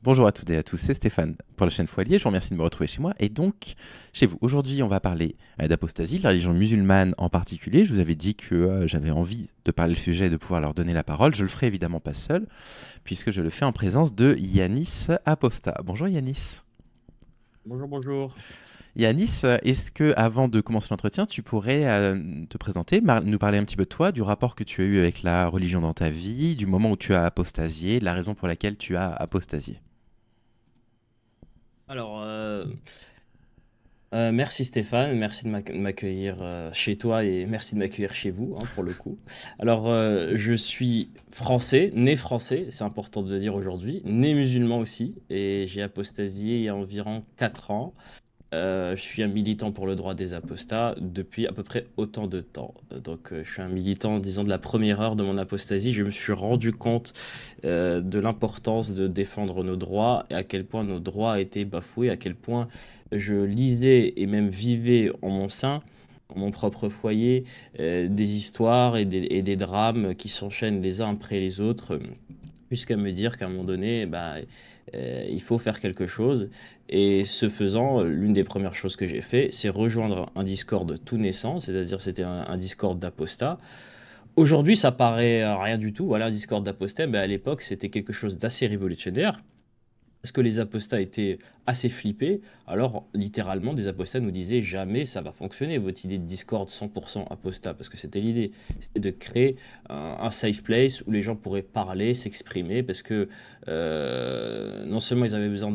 Bonjour à toutes et à tous, c'est Stéphane pour la chaîne Foilier. Je vous remercie de me retrouver chez moi et donc chez vous. Aujourd'hui, on va parler d'apostasie, de la religion musulmane en particulier. Je vous avais dit que j'avais envie de parler le sujet et de pouvoir leur donner la parole. Je le ferai évidemment pas seul, puisque je le fais en présence de Yanis Aposta. Bonjour Yanis. Bonjour, bonjour. Yanis, est-ce que avant de commencer l'entretien, tu pourrais te présenter, nous parler un petit peu de toi, du rapport que tu as eu avec la religion dans ta vie, du moment où tu as apostasié, de la raison pour laquelle tu as apostasié. Alors, merci Stéphane, merci de m'accueillir chez toi et merci de m'accueillir chez vous, hein, pour le coup. Alors, je suis français, c'est important de le dire aujourd'hui, né musulman aussi, et j'ai apostasié il y a environ 4 ans. Je suis un militant pour le droit des apostats depuis à peu près autant de temps. Donc, je suis un militant, disons, de la première heure de mon apostasie. Je me suis rendu compte de l'importance de défendre nos droits et à quel point nos droits a été bafoués, à quel point je lisais et même vivais en mon sein, en mon propre foyer, des histoires et des drames qui s'enchaînent les uns après les autres, jusqu'à me dire qu'à un moment donné, bah, il faut faire quelque chose. Et ce faisant, l'une des premières choses que j'ai fait, c'est rejoindre un Discord tout naissant, c'est-à-dire c'était un Discord d'apostats. Aujourd'hui, ça paraît rien du tout. Voilà, un Discord d'apostats, mais à l'époque, c'était quelque chose d'assez révolutionnaire. Parce que les apostats étaient assez flippés, alors littéralement, des apostats nous disaient jamais ça va fonctionner, votre idée de Discord 100% apostat, parce que c'était l'idée, c'était de créer un safe place où les gens pourraient parler, s'exprimer, parce que non seulement ils avaient besoin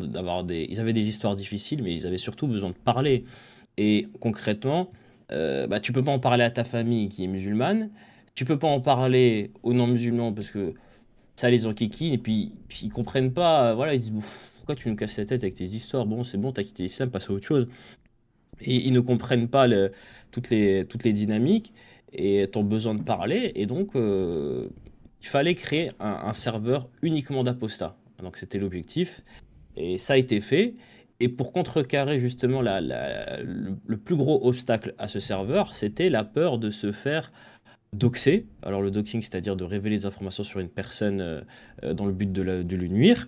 ils avaient des histoires difficiles, mais ils avaient surtout besoin de parler. Et concrètement, bah, tu peux pas en parler à ta famille qui est musulmane, tu peux pas en parler aux non-musulmans parce que ça les enquiquine et puis ils comprennent pas, voilà, ils se disent: «Bouf, pourquoi tu nous casses la tête avec tes histoires? Bon, c'est bon, t'as quitté l'islam, passe à autre chose». Et ils ne comprennent pas toutes les dynamiques et ton besoin de parler. Et donc, il fallait créer un serveur uniquement d'apostats. Donc, c'était l'objectif. Et ça a été fait. Et pour contrecarrer justement le plus gros obstacle à ce serveur, c'était la peur de se faire doxer. Alors, le doxing, c'est-à-dire de révéler des informations sur une personne dans le but de lui nuire,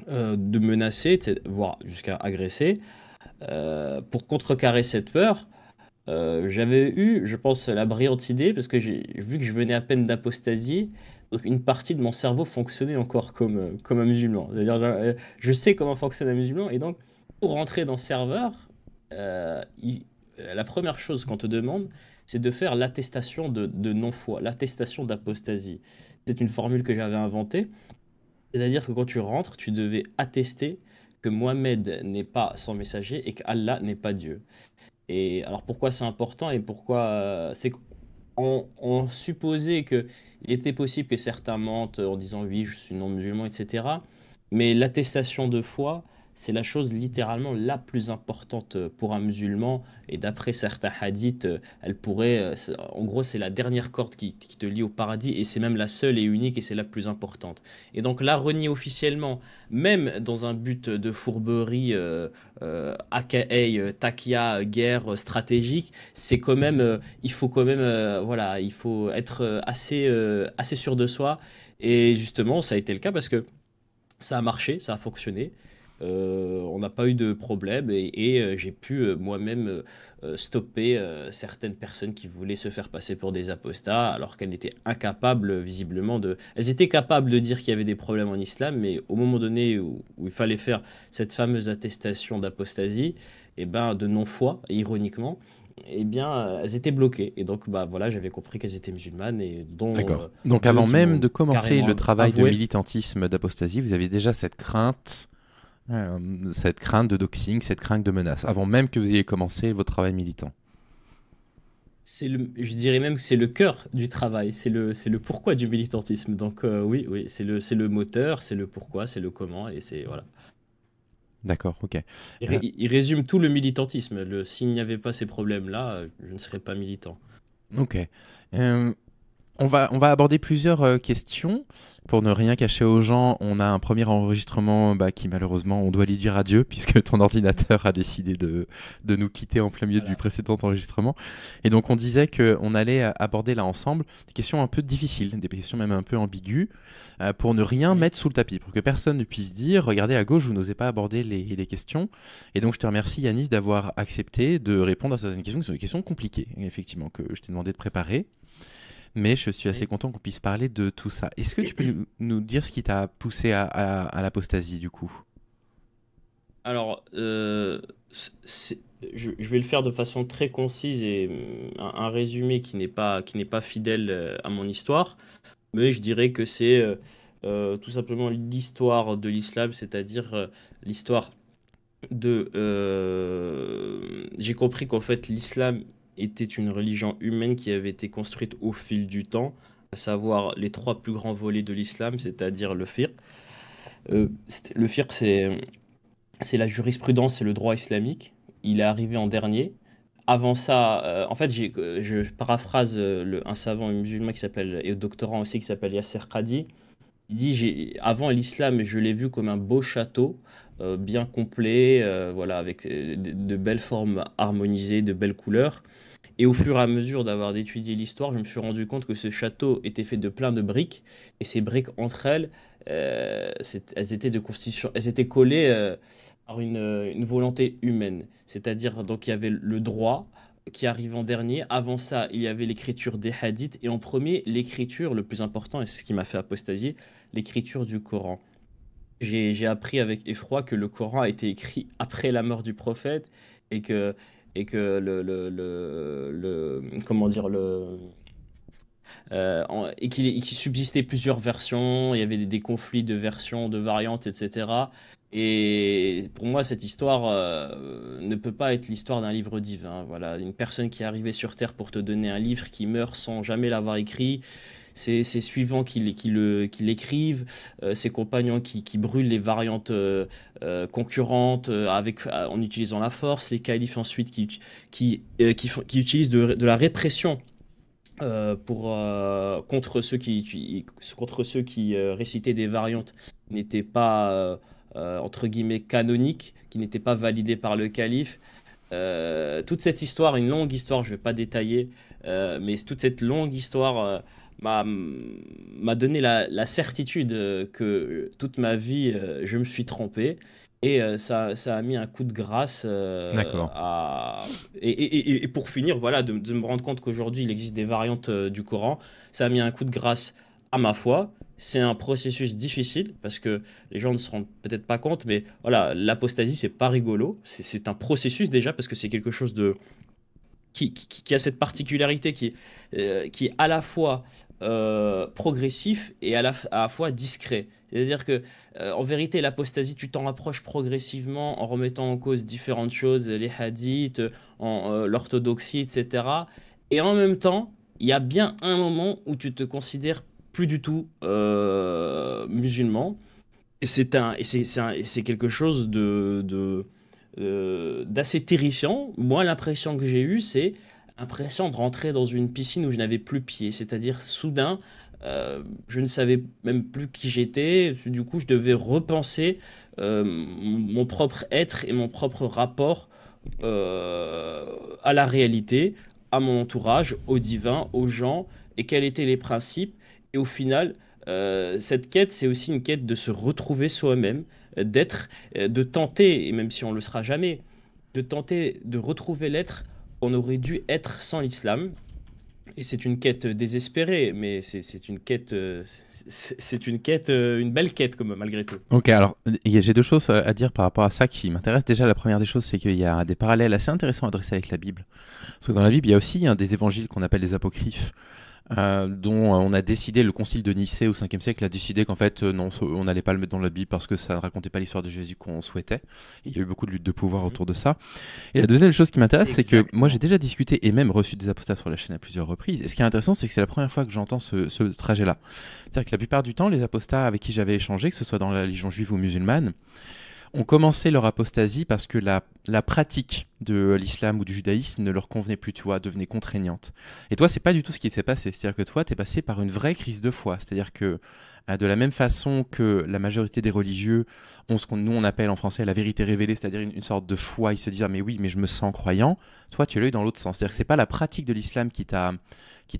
de menacer, voire jusqu'à agresser. Pour contrecarrer cette peur, j'avais eu, je pense, la brillante idée, parce que j'ai vu que je venais à peine d'apostasier, donc une partie de mon cerveau fonctionnait encore comme un musulman. C'est-à-dire, je sais comment fonctionne un musulman, et donc, pour rentrer dans ce serveur, la première chose qu'on te demande, c'est de faire l'attestation de non-foi, l'attestation d'apostasie. C'est une formule que j'avais inventée, c'est-à-dire que quand tu rentres, tu devais attester que Mohamed n'est pas son messager et qu'Allah n'est pas Dieu. Et alors pourquoi c'est important et pourquoi c'est qu'on supposait qu'il était possible que certains mentent en disant oui, je suis non-musulman, etc. Mais l'attestation de foi, c'est la chose littéralement la plus importante pour un musulman. Et d'après certains hadiths, elle pourrait, en gros, c'est la dernière corde qui te lie au paradis et c'est même la seule et unique et c'est la plus importante. Et donc là, renier officiellement, même dans un but de fourberie, aka takia, guerre stratégique, c'est quand même, il faut quand même, voilà, il faut être assez sûr de soi. Et justement, ça a été le cas parce que ça a marché, ça a fonctionné. On n'a pas eu de problème et j'ai pu moi-même stopper certaines personnes qui voulaient se faire passer pour des apostats alors qu'elles étaient incapables visiblement de... Elles étaient capables de dire qu'il y avait des problèmes en islam, mais au moment donné où il fallait faire cette fameuse attestation d'apostasie, et ben de non-foi, ironiquement, eh bien, elles étaient bloquées. Et donc, bah voilà, j'avais compris qu'elles étaient musulmanes et dont D'accord. Donc deux avant qui même m'ont de commencer carrément le travail de avoué. militantisme d'apostasie, vous aviez déjà cette crainte de doxing, cette crainte de menace, avant même que vous ayez commencé votre travail militant. Je dirais même que c'est le cœur du travail, c'est le pourquoi du militantisme. Donc oui, oui, c'est le moteur, c'est le pourquoi, c'est le comment, et c'est voilà. D'accord, ok. Euh, Il résume tout le militantisme. S'il n'y avait pas ces problèmes-là, je ne serais pas militant. ok. Euh, On va aborder plusieurs questions. Pour ne rien cacher aux gens, on a un premier enregistrement qui malheureusement, on doit lui dire adieu puisque ton ordinateur a décidé de nous quitter en plein milieu du précédent enregistrement. Et donc on disait qu'on allait aborder là ensemble des questions un peu difficiles, des questions même un peu ambiguës, pour ne rien mettre sous le tapis, pour que personne ne puisse dire « Regardez à gauche, vous n'osez pas aborder les questions ». Et donc je te remercie Yanis d'avoir accepté de répondre à certaines questions qui sont des questions compliquées, effectivement, que je t'ai demandé de préparer. Mais je suis assez content qu'on puisse parler de tout ça. Est-ce que tu peux nous dire ce qui t'a poussé à l'apostasie, du coup? Alors, je vais le faire de façon très concise et un résumé qui n'est pas fidèle à mon histoire, mais je dirais que c'est tout simplement l'histoire de l'islam, c'est-à-dire l'histoire de... j'ai compris qu'en fait l'islam était une religion humaine qui avait été construite au fil du temps, à savoir les trois plus grands volets de l'islam, c'est-à-dire le fiqh. Le fiqh, c'est la jurisprudence et le droit islamique. Il est arrivé en dernier. Avant ça, en fait, je paraphrase un savant musulman qui s'appelle, et doctorant aussi, qui s'appelle Yasser Qadi. Il dit, avant l'islam, je l'ai vu comme un beau château, bien complet, voilà, avec de belles formes harmonisées, de belles couleurs. Et au fur et à mesure d'avoir étudié l'histoire, je me suis rendu compte que ce château était fait de plein de briques, et ces briques entre elles, elles étaient de constitution, elles étaient collées par une volonté humaine. C'est-à-dire, donc il y avait le droit qui arrive en dernier. Avant ça, il y avait l'écriture des hadiths, et en premier, l'écriture, le plus important, et c'est ce qui m'a fait apostasier, l'écriture du Coran. J'ai appris avec effroi que le Coran a été écrit après la mort du prophète et que comment dire, et qu'il subsistait plusieurs versions, il y avait des conflits de versions, de variantes, etc. Et pour moi, cette histoire ne peut pas être l'histoire d'un livre divin. Voilà, une personne qui est arrivée sur Terre pour te donner un livre qui meurt sans jamais l'avoir écrit. Ses suivants qui l'écrivent, ses compagnons qui brûlent les variantes concurrentes en utilisant la force, les califes ensuite qui utilisent de la répression contre contre ceux qui récitaient des variantes qui n'étaient pas, entre guillemets, canoniques, qui n'étaient pas validées par le calife. Toute cette histoire, une longue histoire, je ne vais pas détailler, mais toute cette longue histoire m'a donné la certitude que toute ma vie, je me suis trompé. Et ça a mis un coup de grâce D'accord. et pour finir, voilà, de me rendre compte qu'aujourd'hui, il existe des variantes du Coran. Ça a mis un coup de grâce à ma foi. C'est un processus difficile parce que les gens ne se rendent peut-être pas compte, mais voilà, l'apostasie, c'est pas rigolo. C'est un processus déjà parce que c'est quelque chose qui a cette particularité qui est à la fois progressif et à la fois discret. C'est-à-dire que, en vérité, l'apostasie, tu t'en rapproches progressivement en remettant en cause différentes choses, les hadiths, l'orthodoxie, etc. Et en même temps, il y a bien un moment où tu te considères plus du tout musulman. Et c'est quelque chose d'assez terrifiant. Moi, l'impression que j'ai eue, c'est l'impression de rentrer dans une piscine où je n'avais plus pied. C'est-à-dire, soudain, je ne savais même plus qui j'étais. Du coup, je devais repenser mon propre être et mon propre rapport à la réalité, à mon entourage, au divin, aux gens, et quels étaient les principes. Et au final, cette quête, c'est aussi une quête de se retrouver soi-même, de tenter, et même si on ne le sera jamais, de tenter de retrouver l'être qu'on aurait dû être sans l'islam. Et c'est une quête désespérée, mais c'est une quête, une belle quête comme malgré tout. Ok, alors j'ai deux choses à dire par rapport à ça qui m'intéressent. Déjà, la première des choses, c'est qu'il y a des parallèles assez intéressants à dresser avec la Bible. Parce que dans la Bible, il y a aussi des évangiles qu'on appelle les apocryphes, dont on a décidé, le concile de Nicée au 5e siècle a décidé qu'en fait, non, on n'allait pas le mettre dans la Bible parce que ça ne racontait pas l'histoire de Jésus qu'on souhaitait. Et il y a eu beaucoup de luttes de pouvoir autour de ça. Et la deuxième chose qui m'intéresse, c'est que moi j'ai déjà discuté et même reçu des apostats sur la chaîne à plusieurs reprises. Et ce qui est intéressant, c'est que c'est la première fois que j'entends ce trajet-là. C'est-à-dire que la plupart du temps, les apostats avec qui j'avais échangé, que ce soit dans la religion juive ou musulmane, ont commencé leur apostasie parce que la pratique de l'islam ou du judaïsme ne leur convenait plus, tu vois, devenait contraignante. Et toi, c'est pas du tout ce qui s'est passé. C'est-à-dire que toi, t'es passé par une vraie crise de foi. C'est-à-dire que de la même façon que la majorité des religieux ont ce qu'on nous on appelle en français la vérité révélée, c'est-à-dire une sorte de foi, ils se disent ah mais oui, mais je me sens croyant. Toi, tu l'as eu dans l'autre sens. C'est-à-dire que c'est pas la pratique de l'islam qui t'a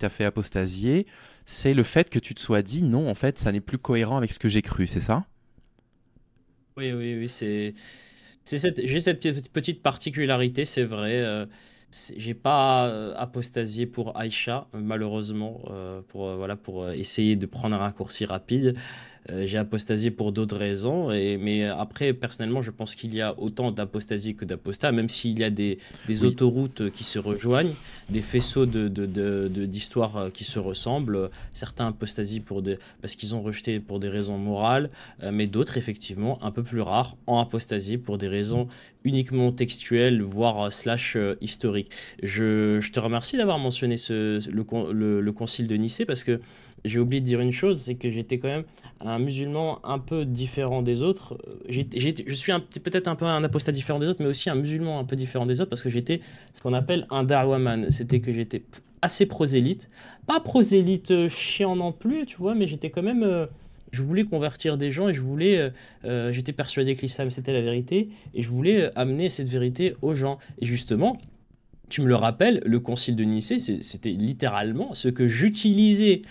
fait apostasier, c'est le fait que tu te sois dit non, en fait, ça n'est plus cohérent avec ce que j'ai cru, c'est ça? Oui, oui, oui, j'ai cette petite particularité, c'est vrai. J'ai pas apostasié pour Aïcha, malheureusement, voilà, pour essayer de prendre un raccourci rapide. J'ai apostasié pour d'autres raisons, mais après, personnellement, je pense qu'il y a autant d'apostasie que d'apostats, même s'il y a des Oui. autoroutes qui se rejoignent, des faisceaux d'histoires qui se ressemblent. Certains apostasient parce qu'ils ont rejeté pour des raisons morales, mais d'autres, effectivement, un peu plus rares, ont apostasie pour des raisons uniquement textuelles, voire slash historiques. Je te remercie d'avoir mentionné le concile de Nicée, parce que j'ai oublié de dire une chose, c'est que j'étais quand même un musulman un peu différent des autres. Je suis peut-être un peu un apostat différent des autres, mais aussi un musulman un peu différent des autres parce que j'étais ce qu'on appelle un da'waman. C'était que j'étais assez prosélyte. Pas prosélyte chiant non plus, tu vois, mais j'étais quand même. Je voulais convertir des gens et j'étais persuadé que l'islam c'était la vérité et je voulais amener cette vérité aux gens. Et justement, tu me le rappelles, le concile de Nicée, c'était littéralement ce que j'utilisais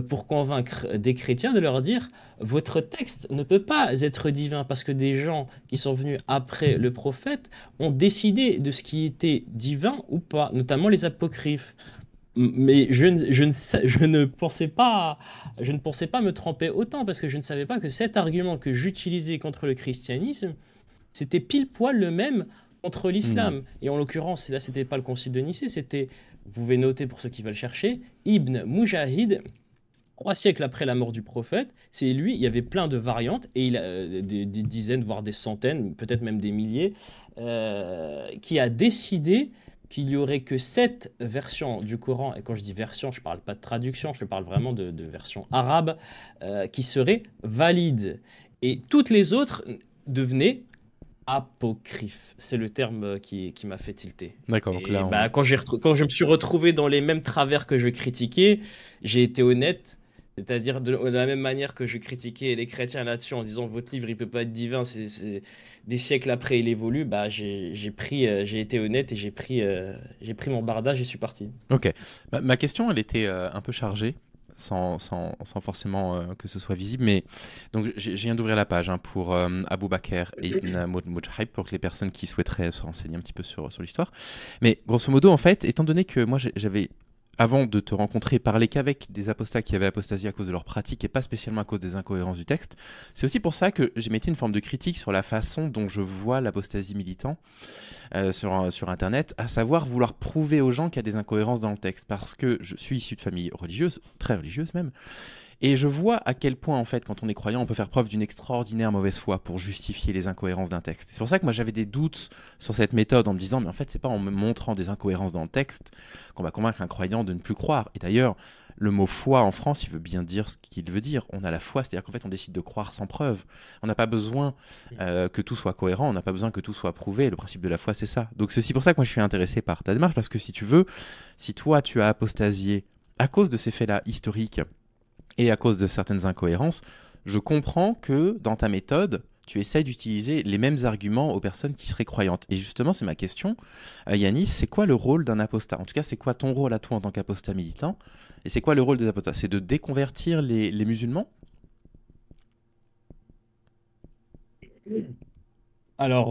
pour convaincre des chrétiens de leur dire, votre texte ne peut pas être divin parce que des gens qui sont venus après le prophète ont décidé de ce qui était divin ou pas, notamment les apocryphes. Mais je ne pensais pas me tromper autant parce que je ne savais pas que cet argument que j'utilisais contre le christianisme c'était pile poil le même contre Hmm. l'islam. Et en l'occurrence, là, c'était pas le concile de Nicée, c'était, vous pouvez noter pour ceux qui veulent chercher, Ibn Mujahid, 3 siècles après la mort du prophète. C'est lui, il y avait plein de variantes, et il a des dizaines, voire des centaines, peut-être même des milliers, qui a décidé qu'il y aurait que 7 versions du Coran, et quand je dis version, je ne parle pas de traduction, je parle vraiment de version arabe, qui seraient valides. Et toutes les autres devenaient apocryphe. C'est le terme qui m'a fait tilter. D'accord, donc Et là, bah, quand je me suis retrouvé dans les mêmes travers que je critiquais, j'ai été honnête. C'est-à-dire de la même manière que je critiquais les chrétiens là-dessus en disant votre livre il peut pas être divin, des siècles après il évolue, bah j'ai été honnête et j'ai pris mon bardage et je suis parti. ok. Ma question, elle était un peu chargée, sans forcément que ce soit visible, mais donc je viens d'ouvrir la page hein, pour Abu Bakr et Ibn Mujahid pour que les personnes qui souhaiteraient se renseigner un petit peu sur l'histoire. Mais grosso modo, en fait, étant donné que moi j'avais avant de te rencontrer, parlé qu'avec des apostats qui avaient apostasie à cause de leur pratique et pas spécialement à cause des incohérences du texte. C'est aussi pour ça que j'ai mis une forme de critique sur la façon dont je vois l'apostasie militant sur Internet, à savoir vouloir prouver aux gens qu'il y a des incohérences dans le texte, parce que je suis issu de famille religieuse, très religieuse même, et je vois à quel point, en fait, quand on est croyant, on peut faire preuve d'une extraordinaire mauvaise foi pour justifier les incohérences d'un texte. C'est pour ça que moi j'avais des doutes sur cette méthode en me disant, mais en fait, c'est pas en me montrant des incohérences dans le texte qu'on va convaincre un croyant de ne plus croire. Et d'ailleurs, le mot foi en France, il veut bien dire ce qu'il veut dire. On a la foi, c'est-à-dire qu'en fait, on décide de croire sans preuve. On n'a pas besoin que tout soit cohérent, on n'a pas besoin que tout soit prouvé. Le principe de la foi, c'est ça. Donc c'est aussi pour ça que moi je suis intéressé par ta démarche, parce que si tu veux, si toi tu as apostasié à cause de ces faits-là historiques, et à cause de certaines incohérences, je comprends que dans ta méthode, tu essaies d'utiliser les mêmes arguments aux personnes qui seraient croyantes. Et justement, c'est ma question, Yanis, c'est quoi le rôle d'un apostat? En tout cas, c'est quoi ton rôle à toi en tant qu'apostat militant? Et c'est quoi le rôle des apostats? C'est de déconvertir les musulmans? Alors,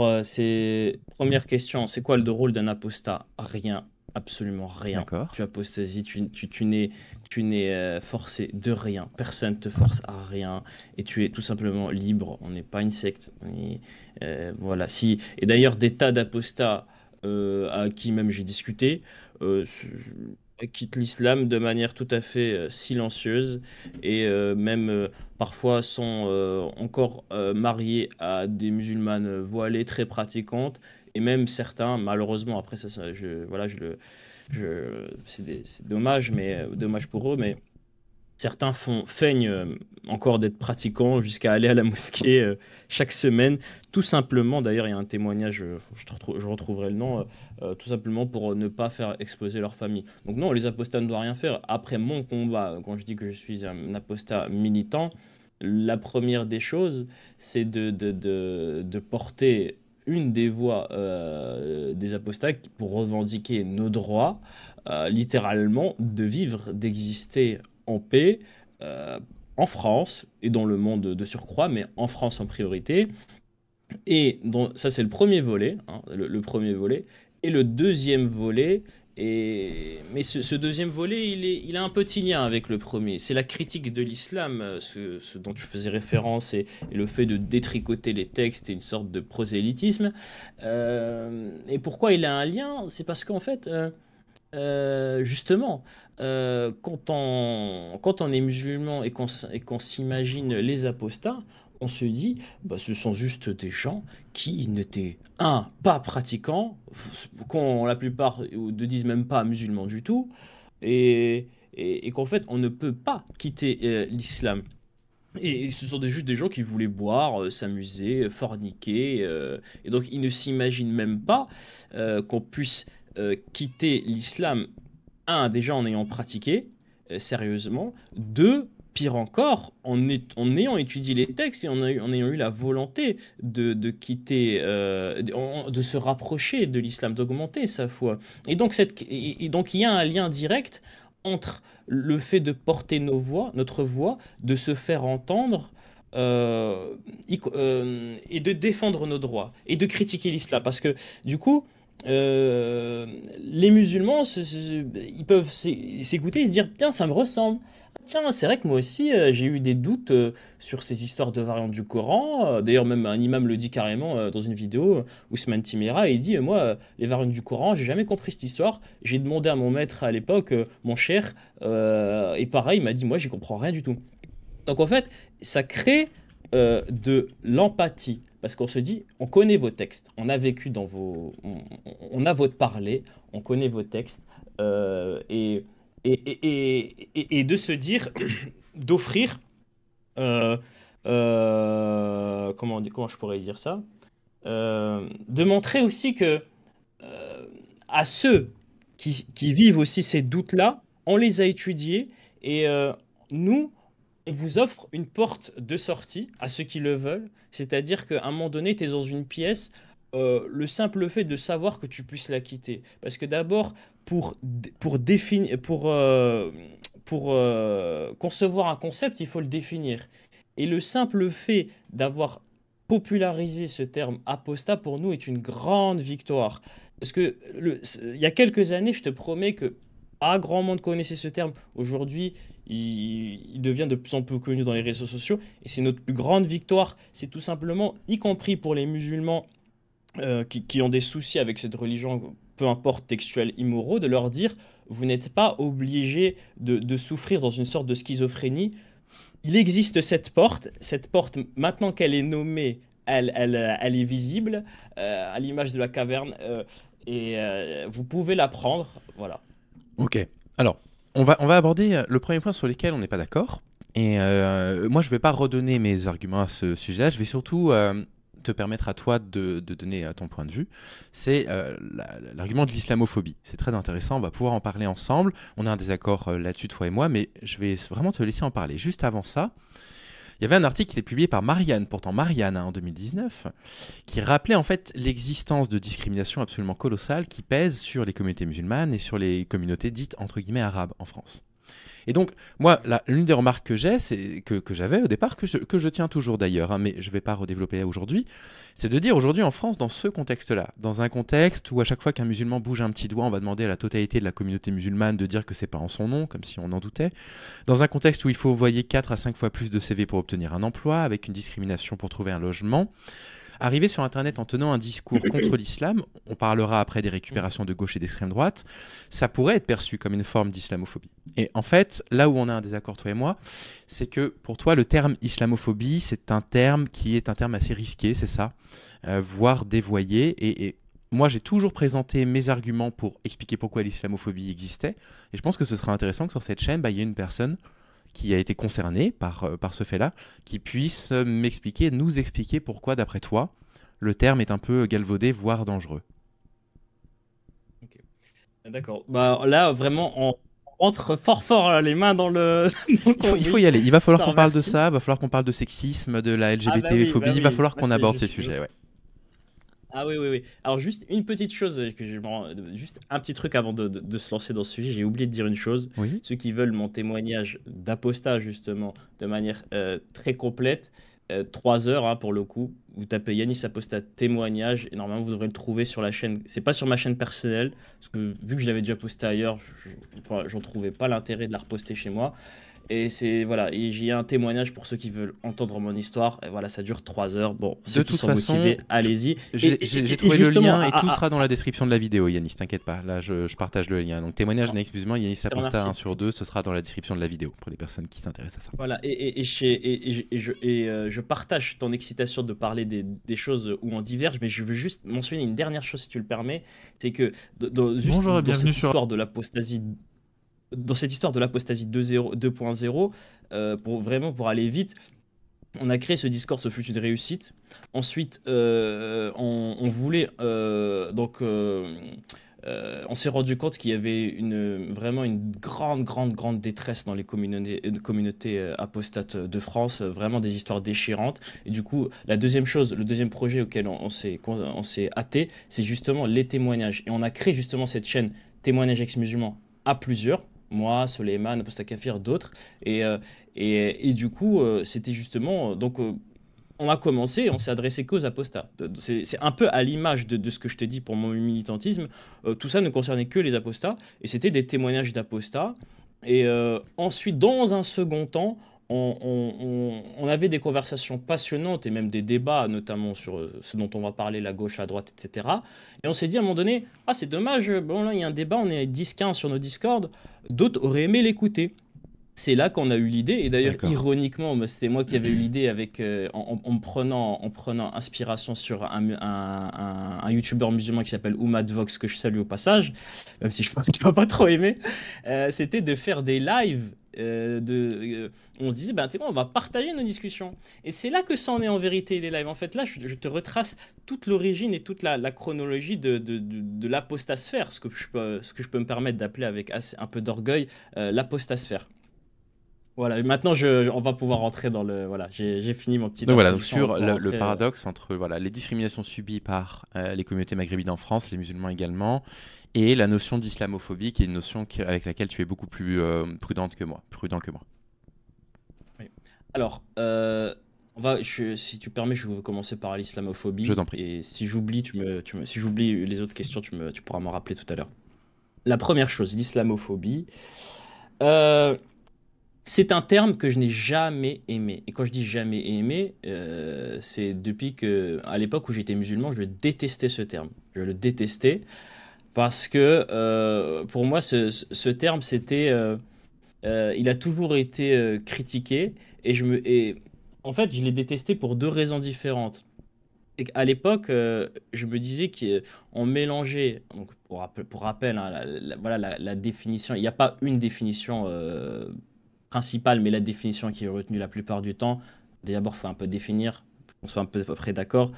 première question, c'est quoi le rôle d'un apostat? Rien, absolument rien. D'accord. Tu apostasies, tu n'es forcé de rien. Personne te force à rien et tu es tout simplement libre. On n'est pas une secte. Voilà. Et d'ailleurs, des tas d'apostats à qui même j'ai discuté quittent l'islam de manière tout à fait silencieuse et même parfois sont encore mariés à des musulmanes voilées très pratiquantes et même certains malheureusement après voilà c'est dommage mais dommage pour eux mais Certains feignent encore d'être pratiquants jusqu'à aller à la mosquée chaque semaine, tout simplement, d'ailleurs il y a un témoignage, je retrouverai le nom, tout simplement pour ne pas faire exploser leur famille. Donc non, les apostats ne doivent rien faire. Après mon combat, quand je dis que je suis un apostat militant, la première des choses, c'est de porter une des voix des apostats pour revendiquer nos droits, littéralement, de vivre, d'exister en paix euh, en France et dans le monde de surcroît, mais en France en priorité. Ça, c'est le premier volet, hein, le premier volet. Et le deuxième volet, mais ce deuxième volet, il a un petit lien avec le premier. C'est la critique de l'islam, ce dont tu faisais référence, et le fait de détricoter les textes et une sorte de prosélytisme. Et pourquoi il a un lien? C'est parce qu'en fait, justement, quand on est musulman et qu'on s'imagine les apostats, on se dit, bah, ce sont juste des gens qui n'étaient, pas pratiquants, qu'on la plupart ne disent même pas musulmans du tout, et qu'en fait, on ne peut pas quitter l'islam. Et ce sont juste des gens qui voulaient boire, s'amuser, forniquer, et donc ils ne s'imaginent même pas qu'on puisse quitter l'islam, déjà en ayant pratiqué sérieusement, deux, pire encore, en ayant étudié les textes et en ayant eu la volonté de quitter, de se rapprocher de l'islam, d'augmenter sa foi. Et donc il y a un lien direct entre le fait de porter notre voix, de se faire entendre, et de défendre nos droits et de critiquer l'islam. Parce que du coup, les musulmans, ils peuvent s'écouter et se dire, tiens, ça me ressemble. Tiens, c'est vrai que moi aussi, j'ai eu des doutes sur ces histoires de variantes du Coran. D'ailleurs, même un imam le dit carrément dans une vidéo, Ousmane Timera, et il dit, moi, les variantes du Coran, j'ai jamais compris cette histoire. J'ai demandé à mon maître à l'époque, mon cher, et pareil, il m'a dit, moi, j'y comprends rien du tout. Donc en fait, ça crée de l'empathie. Parce qu'on se dit, on connaît vos textes, on a vécu dans on a votre parler, on connaît vos textes, et de se dire, d'offrir, euh, comment je pourrais dire ça? De montrer aussi que à ceux qui vivent aussi ces doutes-là, on les a étudiés, et nous, on vous offre une porte de sortie à ceux qui le veulent. C'est-à-dire qu'à un moment donné, tu es dans une pièce, le simple fait de savoir que tu puisses la quitter. Parce que d'abord, pour définir, pour concevoir un concept, il faut le définir. Et le simple fait d'avoir popularisé ce terme apostat, pour nous, est une grande victoire. Parce que il y a quelques années, je te promets que pas grand monde connaissait ce terme. Aujourd'hui, il devient de plus en plus connu dans les réseaux sociaux. Et c'est notre plus grande victoire. C'est tout simplement, y compris pour les musulmans qui ont des soucis avec cette religion, peu importe textuelle, immoraux, de leur dire, vous n'êtes pas obligé de souffrir dans une sorte de schizophrénie. Il existe cette porte. Cette porte, maintenant qu'elle est nommée, elle est visible, à l'image de la caverne. Et vous pouvez la prendre. Voilà. Ok. Alors, on va aborder le premier point sur lequel on n'est pas d'accord. Et moi, je ne vais pas redonner mes arguments à ce sujet-là. Je vais surtout te permettre à toi de donner ton point de vue. C'est l'argument de l'islamophobie. C'est très intéressant. On va pouvoir en parler ensemble. On a un désaccord là-dessus, toi et moi, mais je vais vraiment te laisser en parler. Juste avant ça, il y avait un article qui était publié par Marianne, pourtant Marianne, en 2019, qui rappelait en fait l'existence de discriminations absolument colossales qui pèsent sur les communautés musulmanes et sur les communautés dites entre guillemets arabes en France. Et donc, moi, l'une des remarques que j'ai, c'est que j'avais au départ, que je tiens toujours d'ailleurs, hein, mais je ne vais pas redévelopper aujourd'hui, c'est de dire aujourd'hui en France, dans ce contexte-là, dans un contexte où à chaque fois qu'un musulman bouge un petit doigt, on va demander à la totalité de la communauté musulmane de dire que c'est pas en son nom, comme si on en doutait, dans un contexte où il faut envoyer 4 à 5 fois plus de CV pour obtenir un emploi, avec une discrimination pour trouver un logement. Arriver sur Internet en tenant un discours contre l'islam, on parlera après des récupérations de gauche et d'extrême droite, ça pourrait être perçu comme une forme d'islamophobie. Et en fait, là où on a un désaccord, toi et moi, c'est que pour toi, le terme islamophobie, c'est un terme qui est un terme assez risqué, c'est ça, voire dévoyé. Et moi, j'ai toujours présenté mes arguments pour expliquer pourquoi l'islamophobie existait. Et je pense que ce serait intéressant que sur cette chaîne, il y ait une personne qui a été concerné par ce fait-là, qui puisse nous expliquer pourquoi, d'après toi, le terme est un peu galvaudé, voire dangereux. Ok. D'accord. Bah, là, vraiment, on entre fort là, les mains dans le, dans le Il faut cambouis. y aller. Il va Je falloir te qu'on parle de remercie. ça, il va falloir qu'on parle de sexisme, de la Ah LGBT-phobie, bah il va oui, falloir moi qu'on c'est, aborde je, ces je- sujets, ouais. Ah oui, oui, oui. Alors juste une petite chose juste un petit truc avant de se lancer dans ce sujet, j'ai oublié de dire une chose. Oui. Ceux qui veulent mon témoignage d'apostat justement de manière très complète, 3 heures hein, pour le coup, vous tapez Yanis Apostat témoignage et normalement vous devrez le trouver sur la chaîne. C'est pas sur ma chaîne personnelle parce que vu que je l'avais déjà posté ailleurs, j'en trouvais pas l'intérêt de la reposter chez moi. Et c'est voilà, et j'ai un témoignage pour ceux qui veulent entendre mon histoire. Et voilà, ça dure 3 heures. Bon, ceux De qui toute sont façon, motivés, allez-y. j'ai Et trouvé le justement, lien et tout sera dans la description de la vidéo, Yanis, t'inquiète pas. Là, je partage le lien. Donc, témoignage je excuse-moi, Yanis te Apostat remercie. 1 sur 2, ce sera dans la description de la vidéo pour les personnes qui s'intéressent à ça. Voilà, je partage ton excitation de parler des choses où on diverge, mais je veux juste mentionner une dernière chose, si tu le permets, c'est que juste Bonjour et dans bienvenue cette sur... histoire de l'apostasie, dans cette histoire de l'apostasie 2.0, pour aller vite, on a créé ce Discord, ce fut une réussite. Ensuite, on voulait on s'est rendu compte qu'il y avait vraiment une grande détresse dans les communautés apostates de France, vraiment des histoires déchirantes. Et du coup, le deuxième projet auquel on s'est hâté, c'est justement les témoignages. Et on a créé justement cette chaîne Témoignages ex-musulmans à plusieurs. Moi, Soleiman, Apostat Kafir, d'autres. Et du coup, c'était justement. On a commencé, on s'est adressé qu'aux apostats. C'est un peu à l'image de ce que je t'ai dit pour mon militantisme. Tout ça ne concernait que les apostats, et c'était des témoignages d'apostats. Et ensuite, dans un second temps, on avait des conversations passionnantes et même des débats, notamment sur ce dont on va parler, la gauche, la droite, etc. Et on s'est dit à un moment donné, ah c'est dommage, bon là il y a un débat, on est à 10-15 sur nos Discord, d'autres auraient aimé l'écouter. C'est là qu'on a eu l'idée, et d'ailleurs, D'accord. ironiquement, c'était moi qui avais eu l'idée en prenant inspiration sur un youtubeur musulman qui s'appelle Oumad Vox, que je salue au passage, même si je pense qu'il va pas trop aimer. C'était de faire des lives. On se disait, ben, tu sais quoi, on va partager nos discussions. Et c'est là que ça en est en vérité, les lives. En fait, là, je te retrace toute l'origine et toute la chronologie de l'apostasphère, ce que je peux me permettre d'appeler avec un peu d'orgueil l'apostasphère. Voilà, et maintenant on va pouvoir rentrer dans le. Voilà, j'ai fini mon petite Donc voilà, donc introduction. On sur peut le rentrer, paradoxe entre les discriminations subies par les communautés maghrébines en France, les musulmans également, et la notion d'islamophobie, qui est une notion avec laquelle tu es beaucoup plus prudent que moi. oui. Alors, si tu permets, je vais commencer par Je l'islamophobie. t'en prie. Et si j'oublie, si j'oublie les autres questions, tu pourras m'en rappeler tout à l'heure. La première chose, l'islamophobie. Euh, C'est un terme que je n'ai jamais aimé. Et quand je dis jamais aimé, c'est depuis à l'époque où j'étais musulman, je détestais ce terme. Je le détestais parce que pour moi, ce terme, il a toujours été critiqué et en fait, je l'ai détesté pour deux raisons différentes. À l'époque, je me disais qu'on mélangeait, donc pour rappel, hein, voilà la définition, il n'y a pas une définition principale, mais la définition qui est retenue la plupart du temps. D'abord, il faut un peu définir, qu'on soit un peu à peu près d'accord.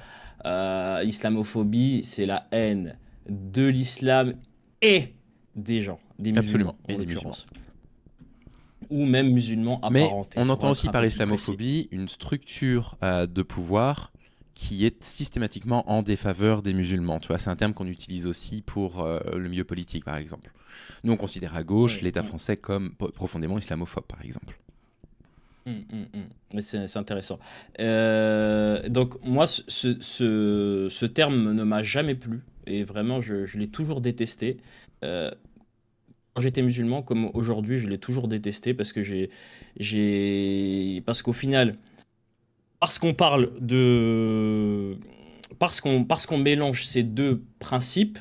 L'islamophobie, c'est la haine de l'islam et des gens, des musulmans Absolument, en et des musulmans. l'occurrence. Ou même musulmans Mais apparentés, on pour entend être aussi un par peu plus précis. islamophobie une structure de pouvoir qui est systématiquement en défaveur des musulmans. Tu vois, c'est un terme qu'on utilise aussi pour le milieu politique, par exemple. Nous, on considère à gauche Oui, l'État oui. français comme profondément islamophobe, par exemple. Mais c'est intéressant. Donc moi, ce terme ne m'a jamais plu et vraiment, je l'ai toujours détesté. Euh, Quand j'étais musulman, comme aujourd'hui, je l'ai toujours détesté parce que parce qu'au final, parce qu'on parle de, parce qu'on mélange ces deux principes,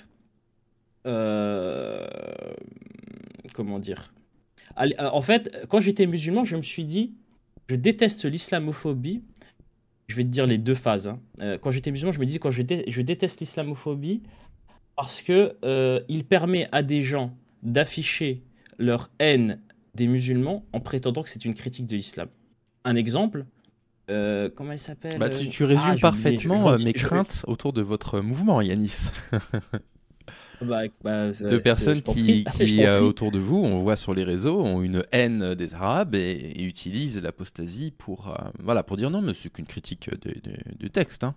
euh, comment dire? En fait, quand j'étais musulman, je me suis dit, je déteste l'islamophobie. Je vais te dire les deux phases, hein. Quand j'étais musulman, je me disais, je déteste l'islamophobie parce que il permet à des gens d'afficher leur haine des musulmans en prétendant que c'est une critique de l'islam. Un exemple, comment elle s'appelle? Bah, tu Ah, résumes j'ai oublié. parfaitement mes craintes autour de votre mouvement, Yanis. De personnes Je t'en prie, je qui t'en prie. autour de vous, on voit sur les réseaux, ont une haine des Arabes et utilisent l'apostasie pour, voilà, pour dire non, mais c'est qu'une critique du texte. Hein.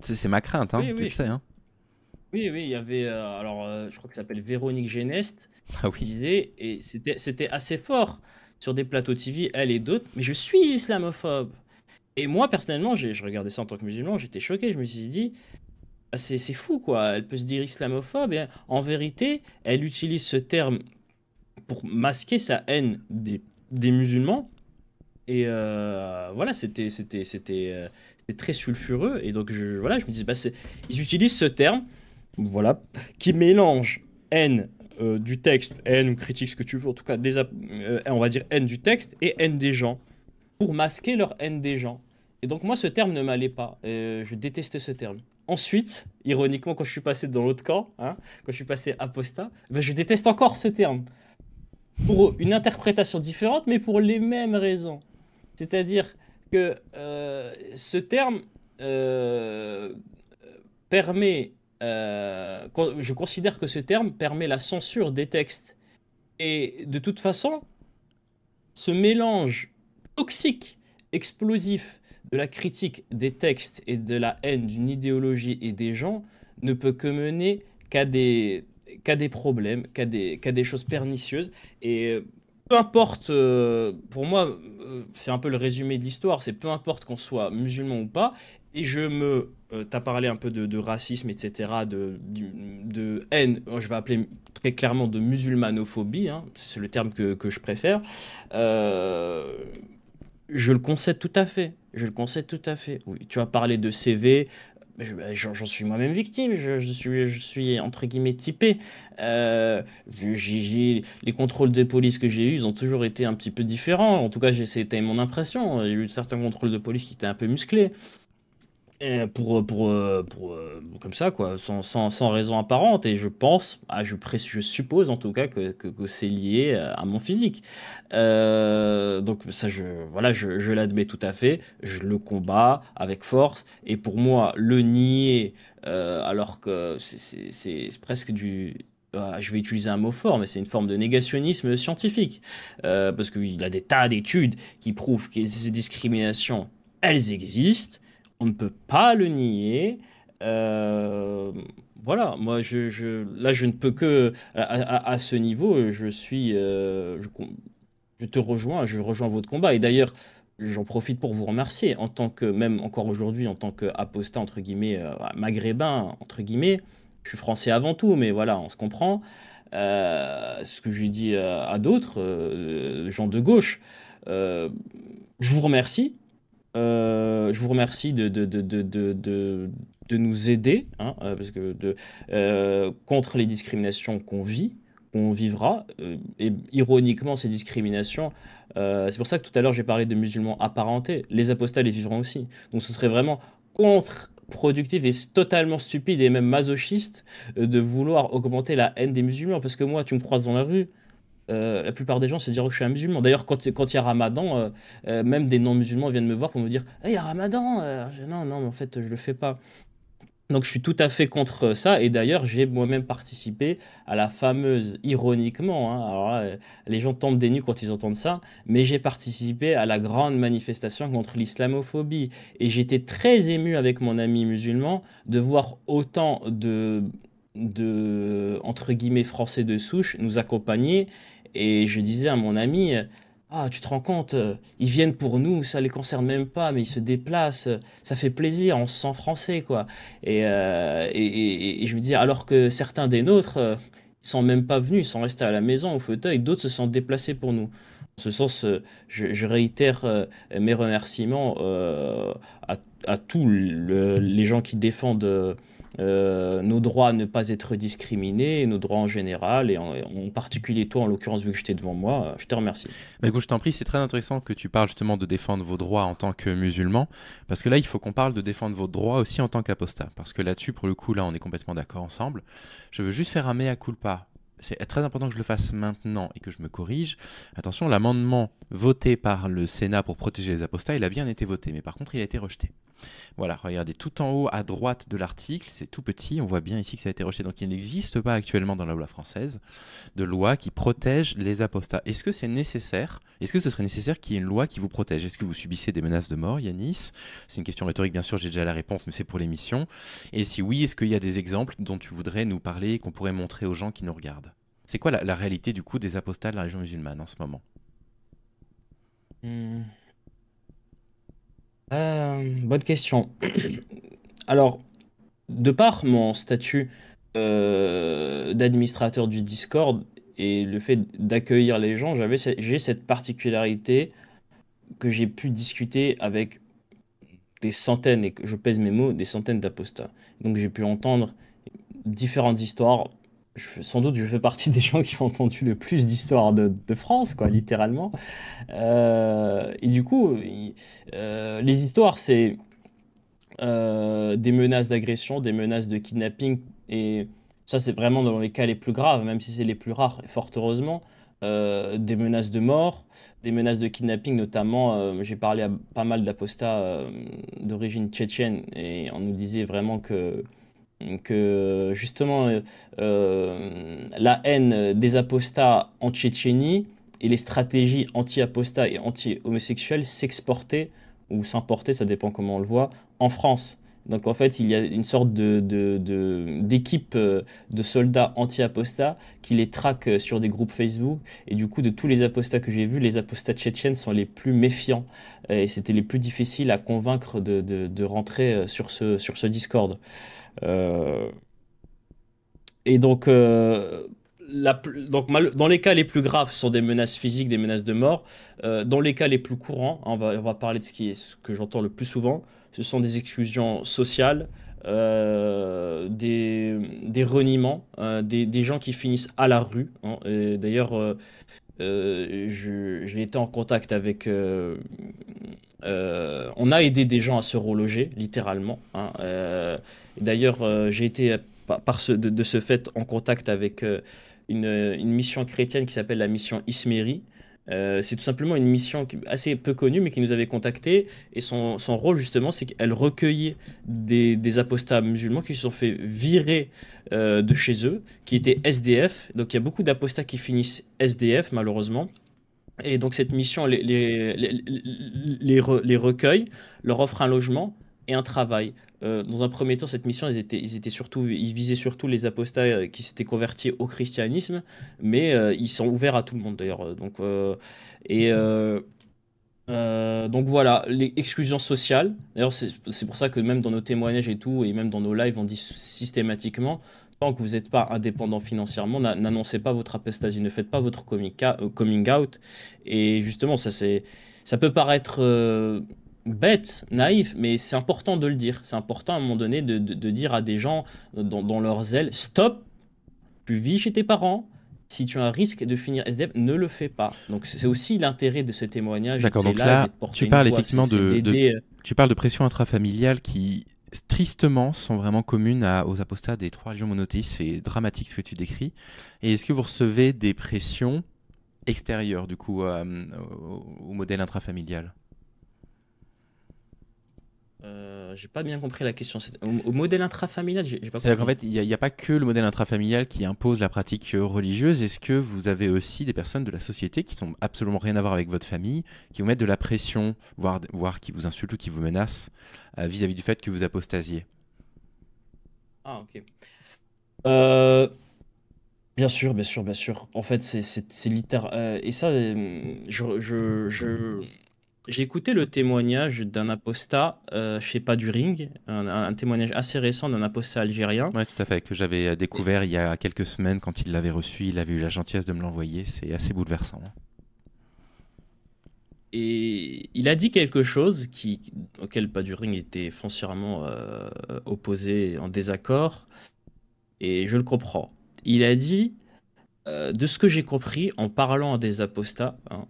C'est ma crainte, hein, Oui, tu le oui, sais. Hein. oui, oui, il y avait, je crois qu'elle s'appelle Véronique Genest, Ah qui oui. disait, et c'était assez fort sur des plateaux TV, elle et d'autres, mais je suis islamophobe. Et moi, personnellement, je regardais ça en tant que musulman, j'étais choqué, je me suis dit, ah, c'est fou, quoi, elle peut se dire islamophobe, et en vérité, elle utilise ce terme pour masquer sa haine des musulmans. Et voilà, c'était très sulfureux. Et donc, voilà, je me disais, bah, ils utilisent ce terme, voilà, qui mélange haine du texte, haine ou critique, ce que tu veux, en tout cas, on va dire haine du texte et haine des gens, pour masquer leur haine des gens. Et donc, moi, ce terme ne m'allait pas. Je détestais ce terme. Ensuite, ironiquement, quand je suis passé dans l'autre camp, hein, quand je suis passé apostat, ben, je déteste encore ce terme. Pour une interprétation différente, mais pour les mêmes raisons. C'est-à-dire que ce terme euh, permet, je considère que ce terme permet la censure des textes. Et de toute façon, ce mélange toxique, explosif de la critique des textes et de la haine d'une idéologie et des gens ne peut que mener qu'à des problèmes, qu'à des choses pernicieuses. Et peu importe, pour moi, c'est un peu le résumé de l'histoire, c'est peu importe qu'on soit musulman ou pas, et t'as parlé un peu de racisme, etc., de haine, je vais appeler très clairement de musulmanophobie, hein, c'est le terme que je préfère. Euh, je le concède tout à fait. Je le concède tout à fait. Oui, tu as parlé de CV. J'en suis moi-même victime. Je suis entre guillemets typé. Les contrôles de police que j'ai eus, ils ont toujours été un petit peu différents. En tout cas, c'était mon impression. Il y a eu certains contrôles de police qui étaient un peu musclés. Comme ça, quoi, sans raison apparente. Et je pense, je suppose en tout cas que c'est lié à mon physique. Donc ça, voilà, je l'admets tout à fait. Je le combats avec force. Et pour moi, le nier, alors que c'est presque je vais utiliser un mot fort, mais c'est une forme de négationnisme scientifique. Parce qu'il y a des tas d'études qui prouvent que ces discriminations, elles existent. On ne peut pas le nier. Euh, voilà, moi, là, je ne peux que, à ce niveau, je te rejoins, je rejoins votre combat. Et d'ailleurs, j'en profite pour vous remercier, en tant que, même encore aujourd'hui, en tant qu'apostat, entre guillemets, maghrébin, entre guillemets, je suis français avant tout, mais voilà, on se comprend. Ce que j'ai dit à d'autres, gens de gauche, euh, je vous remercie. Je vous remercie de nous aider, hein, parce que contre les discriminations qu'on vit, qu'on vivra, et ironiquement, ces discriminations, c'est pour ça que tout à l'heure j'ai parlé de musulmans apparentés, les apostats les vivront aussi. Donc ce serait vraiment contre-productif et totalement stupide et même masochiste de vouloir augmenter la haine des musulmans, parce que moi, tu me croises dans la rue. La plupart des gens se diront que je suis un musulman. D'ailleurs, quand il y a Ramadan, même des non-musulmans viennent me voir pour me dire «Eh, il y a Ramadan!» Non, non, mais en fait, je le fais pas. Donc, je suis tout à fait contre ça. Et d'ailleurs, j'ai moi-même participé à la fameuse, ironiquement, hein, alors là, les gens tombent des nues quand ils entendent ça, mais j'ai participé à la grande manifestation contre l'islamophobie. Et j'étais très ému avec mon ami musulman de voir autant entre guillemets, français de souche nous accompagner. Et je disais à mon ami, ah, tu te rends compte, ils viennent pour nous, ça les concerne même pas, mais ils se déplacent, ça fait plaisir, on se sent français, quoi. Et je me disais, alors que certains des nôtres, ils sont même pas venus, ils sont restés à la maison, au fauteuil, d'autres se sont déplacés pour nous. En ce sens, je réitère mes remerciements à tous les gens qui défendent nos droits à ne pas être discriminés, nos droits en général, et en particulier toi, en l'occurrence, vu que j'étais devant moi, je te remercie. Bah écoute, je t'en prie, c'est très intéressant que tu parles justement de défendre vos droits en tant que musulman, parce que là, il faut qu'on parle de défendre vos droits aussi en tant qu'apostat, parce que là-dessus, pour le coup, là, on est complètement d'accord ensemble. Je veux juste faire un mea culpa c'est très important que je le fasse maintenant et que je me corrige. Attention, l'amendement voté par le Sénat pour protéger les apostats, il a bien été voté, mais par contre, il a été rejeté. Voilà, regardez tout en haut à droite de l'article, c'est tout petit, on voit bien ici que ça a été rejeté. Donc il n'existe pas actuellement dans la loi française de loi qui protège les apostats. Est-ce que c'est nécessaire? Est-ce que ce serait nécessaire qu'il y ait une loi qui vous protège? Est-ce que vous subissez des menaces de mort, Yanis? C'est une question rhétorique, bien sûr, j'ai déjà la réponse, mais c'est pour l'émission. Et si oui, est-ce qu'il y a des exemples dont tu voudrais nous parler et qu'on pourrait montrer aux gens qui nous regardent? C'est quoi la réalité du coup des apostats de la région musulmane en ce moment? Hmm. Bonne question. Alors, de par mon statut d'administrateur du Discord et le fait d'accueillir les gens, j'ai cette particularité que j'ai pu discuter avec des centaines, et que je pèse mes mots, des centaines d'apostats. Donc j'ai pu entendre différentes histoires. Sans doute, je fais partie des gens qui ont entendu le plus d'histoires de France, quoi, littéralement. Et du coup, les histoires, c'est des menaces d'agression, des menaces de kidnapping, et ça, c'est vraiment dans les cas les plus graves, même si c'est les plus rares, et fort heureusement. Des menaces de mort, des menaces de kidnapping, notamment, j'ai parlé à pas mal d'apostats d'origine tchétchène, et on nous disait vraiment que justement la haine des apostats en Tchétchénie et les stratégies anti-apostats et anti-homosexuels s'exportaient ou s'importaient, ça dépend comment on le voit, en France. Donc en fait, il y a une sorte d'équipe de soldats anti-apostats qui les traquent sur des groupes Facebook. Et du coup, de tous les apostats que j'ai vus, les apostats tchétchènes sont les plus méfiants. Et c'était les plus difficiles à convaincre de rentrer sur ce Discord. Euh, et donc, dans les cas les plus graves, ce sont des menaces physiques, des menaces de mort. Dans les cas les plus courants, hein, on va parler de ce que j'entends le plus souvent, ce sont des exclusions sociales, des reniements, des gens qui finissent à la rue, hein. Et d'ailleurs, j'ai été en contact avec... on a aidé des gens à se reloger, littéralement, hein. Et d'ailleurs, j'ai été de ce fait en contact avec une mission chrétienne qui s'appelle la mission Isméri. C'est tout simplement une mission assez peu connue, mais qui nous avait contactés. Et son rôle, justement, c'est qu'elle recueillait des apostats musulmans qui se sont fait virer de chez eux, qui étaient SDF. Donc il y a beaucoup d'apostats qui finissent SDF, malheureusement. Et donc cette mission les recueille, leur offre un logement et un travail. Dans un premier temps, cette mission, ils visaient surtout les apostats qui s'étaient convertis au christianisme, mais ils sont ouverts à tout le monde d'ailleurs. Et donc voilà, l'exclusion sociale. D'ailleurs, c'est pour ça que même dans nos témoignages et tout, et même dans nos lives, on dit systématiquement, tant que vous n'êtes pas indépendant financièrement, n'annoncez pas votre apostasie, ne faites pas votre coming out. Et justement, ça peut paraître bête, naïf, mais c'est important de le dire. C'est important à un moment donné de dire à des gens dans leur zèle, stop, tu vis chez tes parents. Si tu as un risque de finir SDF, ne le fais pas. Donc c'est aussi l'intérêt de ce témoignage et de D'accord, ces donc lives et là, de porter tu une parles voix. effectivement C'est d'aider. tu parles de pressions intrafamiliales qui, tristement, sont vraiment communes aux apostats des trois régions monothéistes. C'est dramatique ce que tu décris. Et est-ce que vous recevez des pressions extérieures, du coup, au modèle intrafamilial? J'ai pas bien compris la question. Au modèle intrafamilial, j'ai pas C'est-à-dire qu'en compris. fait, il n'y a pas que le modèle intrafamilial qui impose la pratique religieuse. Est-ce que vous avez aussi des personnes de la société qui sont absolument rien à voir avec votre famille, qui vous mettent de la pression, voire qui vous insultent ou qui vous menacent vis-à-vis du fait que vous apostasiez? Ah, ok. Euh, Bien sûr, bien sûr, bien sûr. En fait, c'est littéral. Et ça, j'ai écouté le témoignage d'un apostat chez Paduring, un témoignage assez récent d'un apostat algérien. Oui, tout à fait, que j'avais Et, découvert il y a quelques semaines quand il l'avait reçu. Il avait eu la gentillesse de me l'envoyer. C'est assez bouleversant, hein. et il a dit quelque chose auquel Paduring était foncièrement opposé, en désaccord, et je le comprends. Il a dit, de ce que j'ai compris en parlant à des apostats, hein,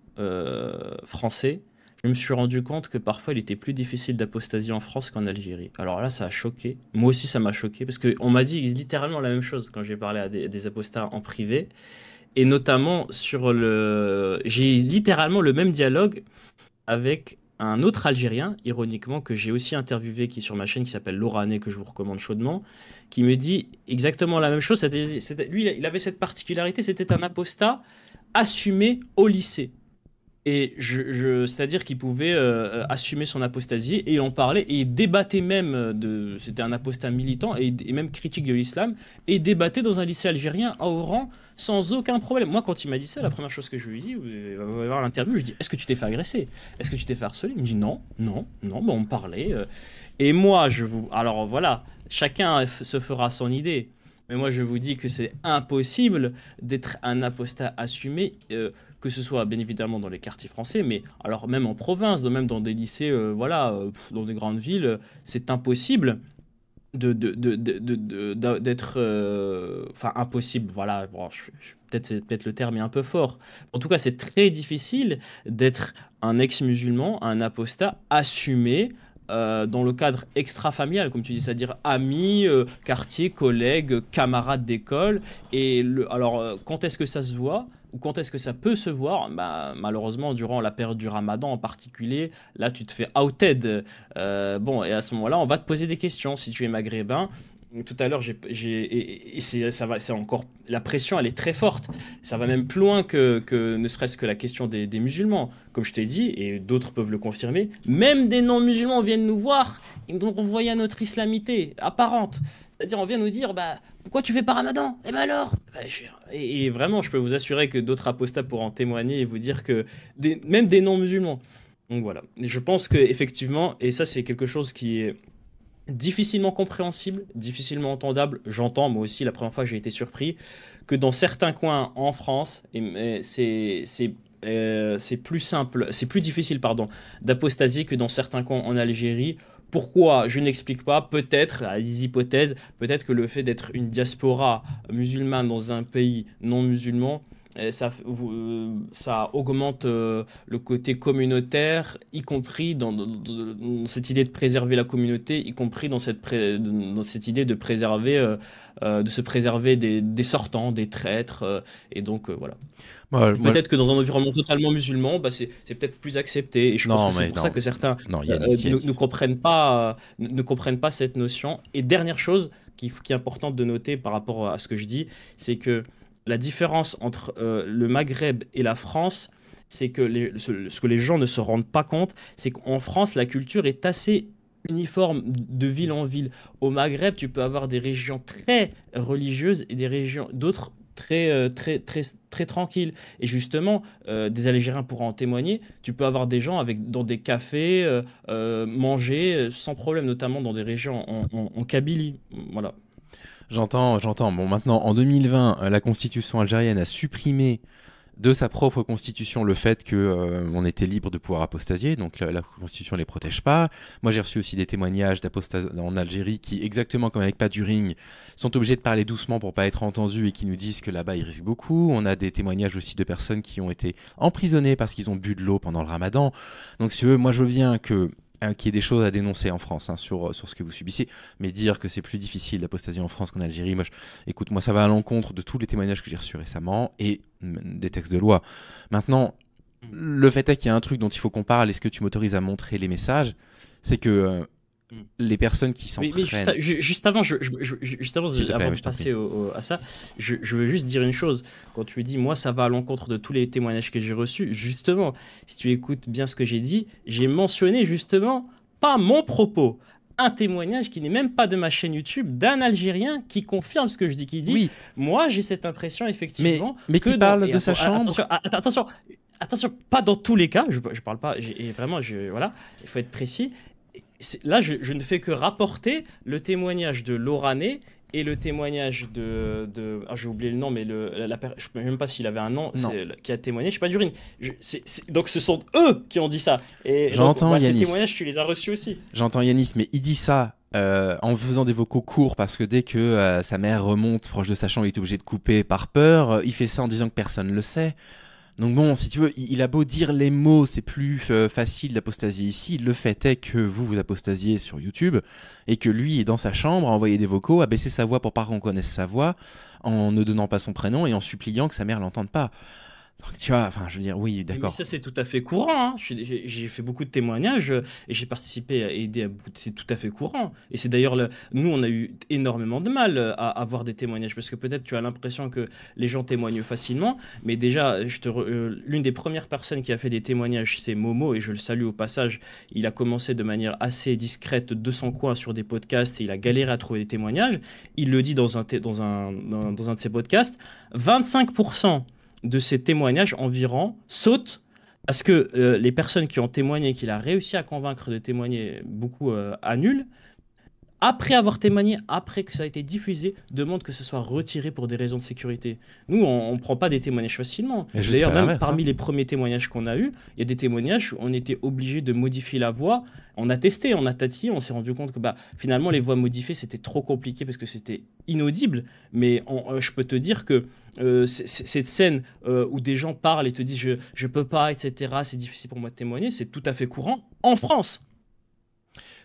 français, je me suis rendu compte que parfois il était plus difficile d'apostasier en France qu'en Algérie. Alors là, ça a choqué. Moi aussi, ça m'a choqué parce qu'on m'a dit littéralement la même chose quand j'ai parlé à des apostats en privé. Et notamment sur le... J'ai littéralement le même dialogue avec un autre Algérien, ironiquement, que j'ai aussi interviewé, qui est sur ma chaîne, qui s'appelle Lorané, que je vous recommande chaudement, qui me dit exactement la même chose. Lui, il avait cette particularité, c'était un apostat assumé au lycée. Et c'est-à-dire qu'il pouvait assumer son apostasie et en parler et débattait même de. C'était un apostat militant et même critique de l'islam et débattait dans un lycée algérien à Oran sans aucun problème. Moi, quand il m'a dit ça, la première chose que je lui ai dit, on va voir l'interview, je lui ai dit, est-ce que tu t'es fait agresser? Est-ce que tu t'es fait harceler? Il me dit non, non, non, ben on me parlait. Et moi, alors voilà, chacun se fera son idée. Mais moi, je vous dis que c'est impossible d'être un apostat assumé, que ce soit bien évidemment dans les quartiers français, mais alors même en province, même dans des lycées, voilà, dans des grandes villes, c'est impossible d'être, enfin impossible. Voilà, bon, peut-être le terme est un peu fort. En tout cas, c'est très difficile d'être un ex-musulman, un apostat assumé dans le cadre extra-familial, comme tu dis, c'est-à-dire amis, quartier, collègues, camarades d'école. Alors, quand est-ce que ça se voit? Ou quand est-ce que ça peut se voir? Bah, malheureusement, durant la période du Ramadan en particulier, là, tu te fais outed. Bon, et à ce moment-là, on va te poser des questions. Si tu es maghrébin, tout à l'heure, c'est encore la pression, elle est très forte. Ça va même plus loin que ne serait-ce que la question des musulmans. Comme je t'ai dit, et d'autres peuvent le confirmer, même des non-musulmans viennent nous voir, ils nous renvoient à notre islamité apparente. C'est-à-dire, on vient nous dire, bah, pourquoi tu fais pas Ramadan? Et ben alors? Et vraiment, je peux vous assurer que d'autres apostats pourront en témoigner et vous dire que même des non-musulmans. Donc voilà. Et je pense que effectivement, et ça c'est quelque chose qui est difficilement compréhensible, difficilement entendable. J'entends, moi aussi, la première fois j'ai été surpris, que dans certains coins en France, c'est plus simple, c'est plus difficile, pardon, d'apostasier que dans certains coins en Algérie. Pourquoi? Je n'explique pas. Peut-être, à des hypothèses, peut-être que le fait d'être une diaspora musulmane dans un pays non musulman, ça augmente le côté communautaire, y compris dans cette idée de préserver la communauté, y compris dans cette idée de préserver, de se préserver des sortants, des traîtres. Et donc, voilà. Peut-être que dans un environnement totalement musulman, bah, c'est peut-être plus accepté. Et je pense que c'est pour ça que certains ne comprennent pas cette notion. Et dernière chose qui est importante de noter par rapport à ce que je dis, c'est que la différence entre le Maghreb et la France, c'est que ce que les gens ne se rendent pas compte, c'est qu'en France, la culture est assez uniforme de ville en ville. Au Maghreb, tu peux avoir des régions très religieuses et des régions d'autres très tranquilles. Et justement, des Algériens pourront en témoigner, tu peux avoir des gens dans des cafés, manger sans problème, notamment dans des régions en Kabylie. Voilà. J'entends. Bon, maintenant, en 2020, la constitution algérienne a supprimé de sa propre constitution le fait que on était libre de pouvoir apostasier, donc la constitution ne les protège pas. Moi, j'ai reçu aussi des témoignages d'apostats en Algérie qui, exactement comme avec Paduring, sont obligés de parler doucement pour pas être entendus et qui nous disent que là-bas, ils risquent beaucoup. On a des témoignages aussi de personnes qui ont été emprisonnées parce qu'ils ont bu de l'eau pendant le Ramadan. Donc, si tu veux, moi, je veux bien qu'il y ait des choses à dénoncer en France sur ce que vous subissez, mais dire que c'est plus difficile d'apostasier en France qu'en Algérie, écoute, moi ça va à l'encontre de tous les témoignages que j'ai reçus récemment et des textes de loi. Maintenant, le fait est qu'il y a un truc dont il faut qu'on parle, est-ce que tu m'autorises à montrer les messages, c'est que les personnes qui s'en prennent... Juste avant, avant de passer à ça, je veux juste dire une chose. Quand tu dis, moi, ça va à l'encontre de tous les témoignages que j'ai reçus, justement, si tu écoutes bien ce que j'ai dit, j'ai mentionné justement, pas mon propos, un témoignage qui n'est même pas de ma chaîne YouTube, d'un Algérien qui confirme ce que je dis, qui dit, oui. Moi, j'ai cette impression, effectivement... Mais qui parle de sa chambre... Attention, pas dans tous les cas, je parle pas, et vraiment, voilà, il faut être précis. Là, je ne fais que rapporter le témoignage de Lorané et le témoignage j'ai oublié le nom, mais je ne sais même pas s'il avait un nom, qui a témoigné, je sais pas, Durine. Donc ce sont eux qui ont dit ça. Et j'entends donc, Yanis. Ces témoignages, tu les as reçus aussi. J'entends Yanis, mais il dit ça en faisant des vocaux courts parce que dès que sa mère remonte proche de sa chambre, il est obligé de couper par peur. Il fait ça en disant que personne ne le sait. Donc bon, si tu veux, il a beau dire les mots, c'est plus facile d'apostasier ici. Le fait est que vous apostasiez sur YouTube et que lui est dans sa chambre à envoyer des vocaux, à baisser sa voix pour pas qu'on connaisse sa voix, en ne donnant pas son prénom et en suppliant que sa mère l'entende pas. Donc, tu vois, enfin, je veux dire, oui, Mais d'accord. ça, c'est tout à fait courant, hein. J'ai fait beaucoup de témoignages et j'ai participé à aider à beaucoup c'est tout à fait courant. Et c'est d'ailleurs, nous, on a eu énormément de mal à avoir des témoignages parce que peut-être tu as l'impression que les gens témoignent facilement, mais déjà, l'une des premières personnes qui a fait des témoignages, c'est Momo et je le salue au passage. Il a commencé de manière assez discrète de son coin sur des podcasts et il a galéré à trouver des témoignages. Il le dit dans un de ses podcasts, 25% de ces témoignages environ sautent parce que les personnes qui ont témoigné, qu'il a réussi à convaincre de témoigner, beaucoup annulent. Après avoir témoigné, après que ça a été diffusé, demandent que ce soit retiré pour des raisons de sécurité. Nous, on ne prend pas des témoignages facilement. Mais je D'ailleurs, dirais même l'inverse, parmi hein. les premiers témoignages qu'on a eus, il y a des témoignages où on était obligé de modifier la voix. On a testé, on a tâti, on s'est rendu compte que finalement, les voix modifiées, c'était trop compliqué parce que c'était inaudible. Mais je peux te dire que cette scène où des gens parlent et te disent je peux pas, etc., c'est difficile pour moi de témoigner, c'est tout à fait courant en France.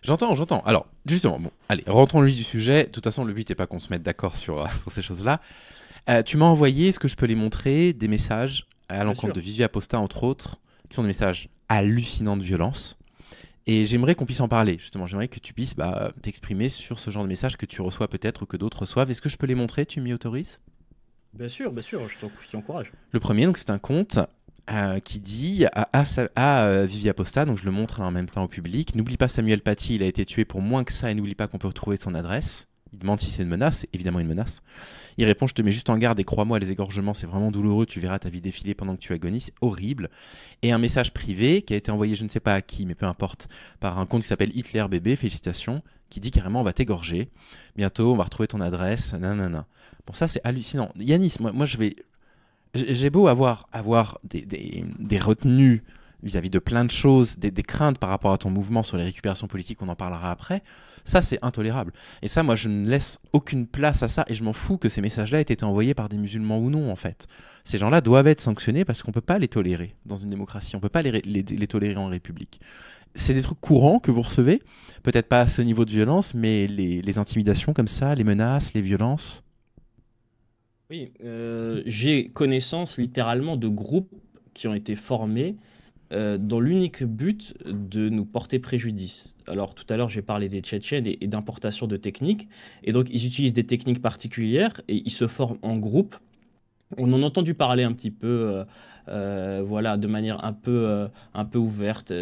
J'entends. Alors, justement, bon, allez, rentrons dans le vif du sujet. De toute façon, le but n'est pas qu'on se mette d'accord sur, sur ces choses-là. Tu m'as envoyé, est-ce que je peux les montrer, des messages à l'encontre de Vivi Aposta, entre autres, qui sont des messages hallucinants de violence. Et j'aimerais qu'on puisse en parler, justement. J'aimerais que tu puisses t'exprimer sur ce genre de messages que tu reçois peut-être ou que d'autres reçoivent. Est-ce que je peux les montrer? Tu m'y autorises? Bien sûr, je t'encourage. Le premier, donc, c'est un compte qui dit à Vivi Aposta, donc je le montre là en même temps au public: n'oublie pas Samuel Paty, il a été tué pour moins que ça, et n'oublie pas qu'on peut retrouver son adresse. Il demande si c'est une menace, c'est évidemment une menace. Il répond: je te mets juste en garde et crois-moi, les égorgements c'est vraiment douloureux, tu verras ta vie défiler pendant que tu agonises, c'est horrible. Et un message privé qui a été envoyé je ne sais pas à qui, mais peu importe, par un compte qui s'appelle Hitler Bébé, félicitations, qui dit carrément: on va t'égorger, bientôt on va retrouver ton adresse, nanana. Bon, ça c'est hallucinant. Yanis, moi j'ai beau avoir des retenues vis-à-vis de plein de choses, des craintes par rapport à ton mouvement sur les récupérations politiques, on en parlera après, ça c'est intolérable. Et ça, moi je ne laisse aucune place à ça, et je m'en fous que ces messages-là aient été envoyés par des musulmans ou non en fait. Ces gens-là doivent être sanctionnés parce qu'on ne peut pas les tolérer dans une démocratie, on ne peut pas les tolérer en République. C'est des trucs courants que vous recevez, peut-être pas à ce niveau de violence, mais les intimidations comme ça, les menaces, les violences. Oui, j'ai connaissance littéralement de groupes qui ont été formés dans l'unique but de nous porter préjudice. Alors tout à l'heure j'ai parlé des Tchétchènes et d'importation de techniques, et donc ils utilisent des techniques particulières et ils se forment en groupe. On en a entendu parler un petit peu, voilà, de manière un peu ouverte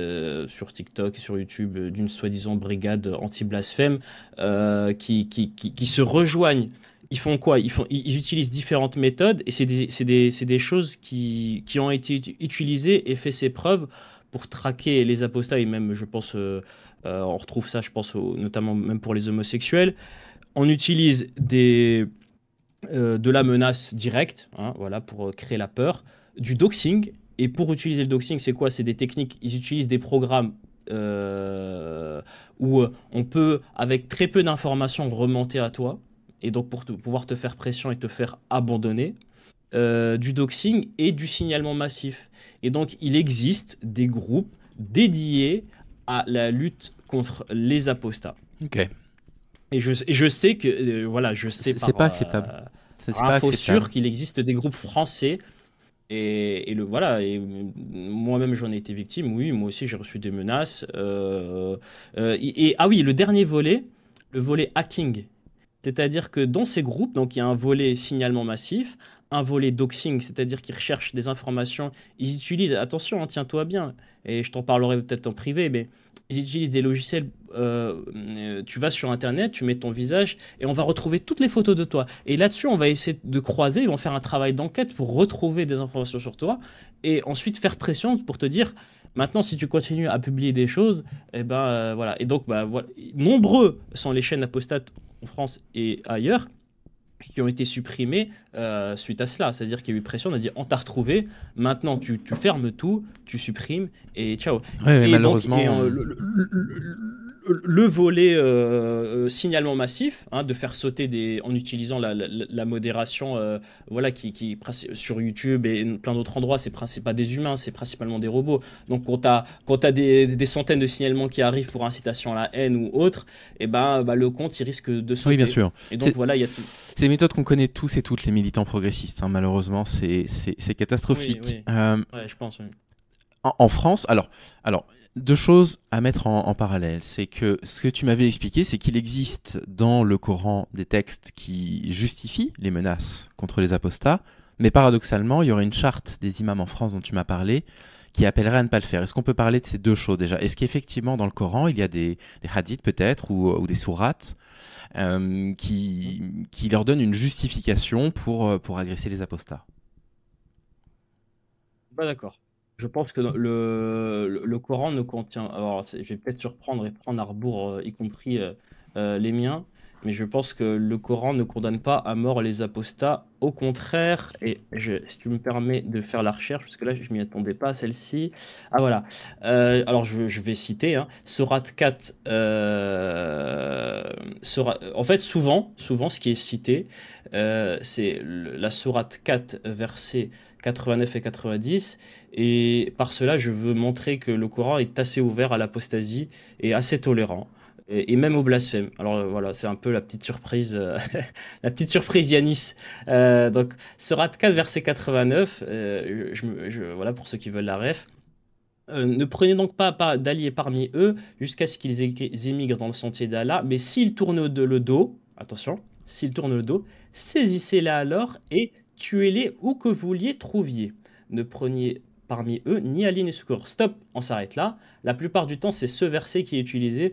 sur TikTok et sur YouTube, d'une soi-disant brigade anti-blasphème qui se rejoignent. Ils font quoi? Ils utilisent différentes méthodes et c'est des choses qui ont été utilisées et fait ses preuves pour traquer les apostats et même, je pense, on retrouve ça, je pense, notamment même pour les homosexuels. On utilise de la menace directe, hein, voilà, pour créer la peur, du doxing. Et pour utiliser le doxing, c'est quoi? C'est des techniques, ils utilisent des programmes où on peut, avec très peu d'informations, remonter à toi. Et donc pour pouvoir te faire pression et te faire abandonner, du doxing et du signalement massif. Et donc il existe des groupes dédiés à la lutte contre les apostats. Ok. Et je sais que, voilà, je sais C'est pas acceptable. C'est par pas info acceptable. sûre qu'il existe des groupes français. Voilà, et moi-même j'en ai été victime, oui, moi aussi j'ai reçu des menaces. Ah oui, le dernier volet, le volet hacking. C'est-à-dire que dans ces groupes, donc il y a un volet signalement massif, un volet doxing, c'est-à-dire qu'ils recherchent des informations, ils utilisent, attention, hein, tiens-toi bien, et je t'en parlerai peut-être en privé, mais ils utilisent des logiciels, tu vas sur Internet, tu mets ton visage, et on va retrouver toutes les photos de toi. Et là-dessus, on va essayer de croiser, ils vont faire un travail d'enquête pour retrouver des informations sur toi, et ensuite faire pression pour te dire: maintenant, si tu continues à publier des choses, eh ben, voilà. Et donc, voilà. Nombreux sont les chaînes apostates en France et ailleurs qui ont été supprimées suite à cela. C'est-à-dire qu'il y a eu pression, on a dit: on t'a retrouvé, maintenant tu fermes tout, tu supprimes et ciao. Ouais, Et donc, malheureusement. le volet signalement massif, hein, de faire sauter en utilisant la modération, voilà, sur YouTube et plein d'autres endroits, c'est pas des humains, c'est principalement des robots. Donc quand t'as des centaines de signalements qui arrivent pour incitation à la haine ou autre, et ben, le compte il risque de Oui, bien sauter. sûr. Et donc voilà, il y a tout. C'est des méthodes qu'on connaît tous et toutes les militants progressistes, hein. Malheureusement, c'est Oui, catastrophique. oui. Ouais, je pense, oui. En France, alors, deux choses à mettre en parallèle. C'est que ce que tu m'avais expliqué, c'est qu'il existe dans le Coran des textes qui justifient les menaces contre les apostats, mais paradoxalement, il y aurait une charte des imams en France dont tu m'as parlé qui appellerait à ne pas le faire. Est-ce qu'on peut parler de ces deux choses déjà? Est-ce qu'effectivement dans le Coran, il y a des hadiths peut-être ou des sourates qui leur donnent une justification pour agresser les apostats? Pas d'accord. Je pense que le Coran ne contient. Alors, je vais peut-être surprendre et prendre à rebours, y compris les miens, mais je pense que le Coran ne condamne pas à mort les apostats. Au contraire, et si tu me permets de faire la recherche, parce que là, je m'y attendais pas, celle-ci. Ah, voilà. Alors, je vais citer, hein, Sourate 4. En fait, souvent, ce qui est cité, c'est la Sourate 4, versets 89 et 90. Et par cela, je veux montrer que le Coran est assez ouvert à l'apostasie et assez tolérant. Et même au blasphème. Alors voilà, c'est un peu la petite surprise, la petite surprise Yanis. Donc, Sourate 4, verset 89, voilà pour ceux qui veulent la ref. Ne prenez donc pas d'alliés parmi eux jusqu'à ce qu'ils émigrent dans le sentier d'Allah, mais s'ils tournent le dos, attention, s'ils tournent le dos, saisissez-les alors et tuez-les où que vous les trouviez. Ne preniez parmi eux ni alliés ni secours. Stop, on s'arrête là. La plupart du temps, c'est ce verset qui est utilisé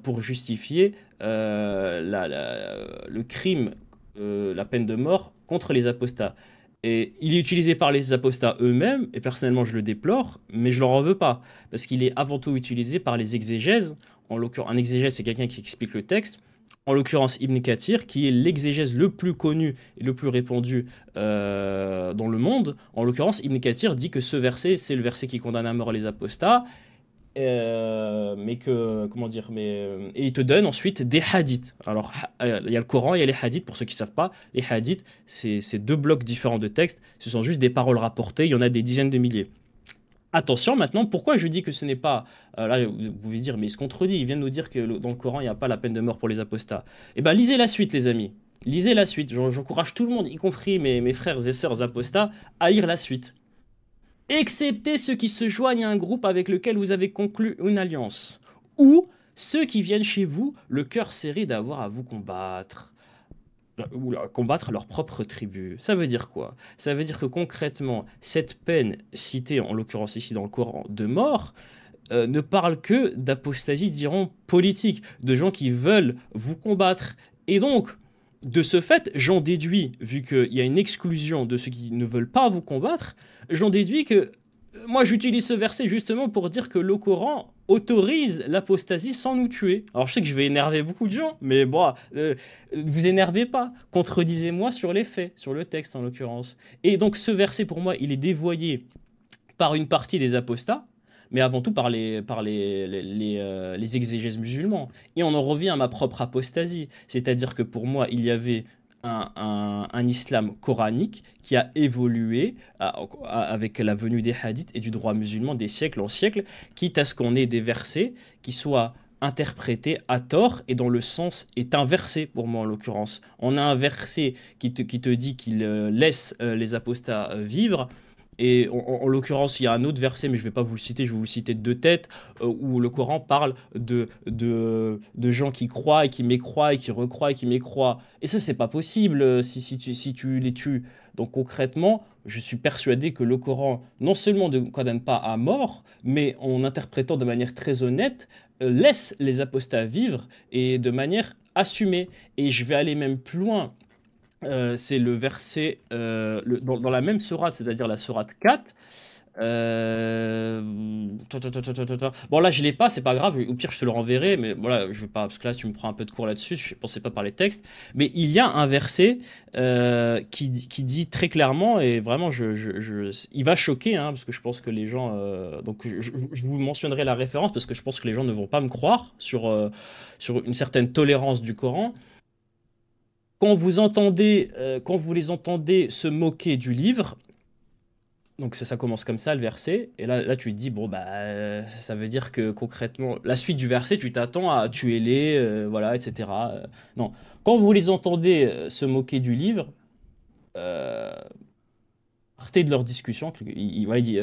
pour justifier le crime, la peine de mort contre les apostats. Et il est utilisé par les apostats eux-mêmes, et personnellement je le déplore, mais je leur en veux pas, parce qu'il est avant tout utilisé par les exégèses. En l'occurrence, un exégèse, c'est quelqu'un qui explique le texte. En l'occurrence, Ibn Kathir, qui est l'exégèse le plus connu et le plus répandu dans le monde. En l'occurrence, Ibn Kathir dit que ce verset, c'est le verset qui condamne à mort les apostats, mais que, comment dire, et il te donne ensuite des hadiths. Alors, il y a le Coran, il y a les hadiths, pour ceux qui ne savent pas. Les hadiths, c'est deux blocs différents de textes. Ce sont juste des paroles rapportées. Il y en a des dizaines de milliers. Attention maintenant, pourquoi je dis que ce n'est pas. Là, vous pouvez dire, mais il se contredit. Il vient de nous dire que dans le Coran, il n'y a pas la peine de mort pour les apostats. Eh bien, lisez la suite, les amis. Lisez la suite. J'encourage tout le monde, y compris mes frères et sœurs apostats, à lire la suite. Excepté ceux qui se joignent à un groupe avec lequel vous avez conclu une alliance, ou ceux qui viennent chez vous, le cœur serré d'avoir à vous combattre, ou combattre leur propre tribu. Ça veut dire quoi? Ça veut dire que concrètement, cette peine citée, en l'occurrence ici dans le Coran, de mort, ne parle que d'apostasie, diront, politique, de gens qui veulent vous combattre. Et donc, de ce fait, j'en déduis, vu qu'il y a une exclusion de ceux qui ne veulent pas vous combattre, j'en déduis que moi j'utilise ce verset justement pour dire que le Coran autorise l'apostasie sans nous tuer. Alors je sais que je vais énerver beaucoup de gens, mais bon, vous énervez pas, contredisez-moi sur les faits, sur le texte en l'occurrence. Et donc ce verset pour moi, il est dévoyé par une partie des apostats, mais avant tout par les exégèses musulmans. Et on en revient à ma propre apostasie, c'est-à-dire que pour moi, il y avait un islam coranique qui a évolué avec la venue des hadiths et du droit musulman des siècles en siècles, quitte à ce qu'on ait des versets qui soient interprétés à tort et dont le sens est inversé pour moi en l'occurrence. On a un verset qui te dit qu'il laisse les apostats vivre. Et en l'occurrence, il y a un autre verset, mais je ne vais pas vous le citer, je vais vous le citer de deux têtes, où le Coran parle de gens qui croient et qui mécroient et qui recroient et qui mécroient. Et ça, c'est pas possible si tu les tues. Donc concrètement, je suis persuadé que le Coran, non seulement ne condamne pas à mort, mais en interprétant de manière très honnête, laisse les apostats vivre et de manière assumée. Et je vais aller même plus loin. C'est le verset dans la même sourate, c'est-à-dire la sourate 4. Bon, là, je l'ai pas, c'est pas grave. Au pire, je te le renverrai. Mais voilà, je vais pas, parce que là, tu me prends un peu de cours là-dessus. Je pensais pas parler de texte. Mais il y a un verset qui dit très clairement, et vraiment, il va choquer, hein, parce que je pense que les gens. Donc, je vous mentionnerai la référence, parce que je pense que les gens ne vont pas me croire sur une certaine tolérance du Coran. Quand vous les entendez se moquer du livre, donc ça commence comme ça le verset, et là tu te dis bon bah ça veut dire que concrètement la suite du verset tu t'attends à tuer-les, voilà etc. Non, quand vous les entendez se moquer du livre, euh, partez de leur discussion, voilà, il dit,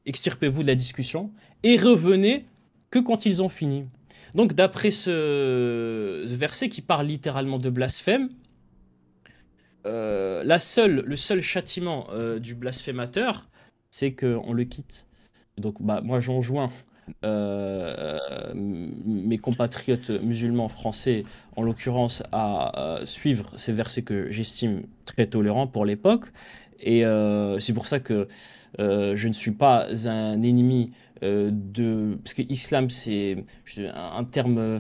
extirpez-vous de la discussion et revenez que quand ils ont fini. Donc d'après ce verset qui parle littéralement de blasphème, le seul châtiment du blasphémateur, c'est qu'on le quitte. Donc, bah, moi, j'enjoins mes compatriotes musulmans français, en l'occurrence, à suivre ces versets que j'estime très tolérants pour l'époque. Et c'est pour ça que je ne suis pas un ennemi de... Parce que islam, c'est un terme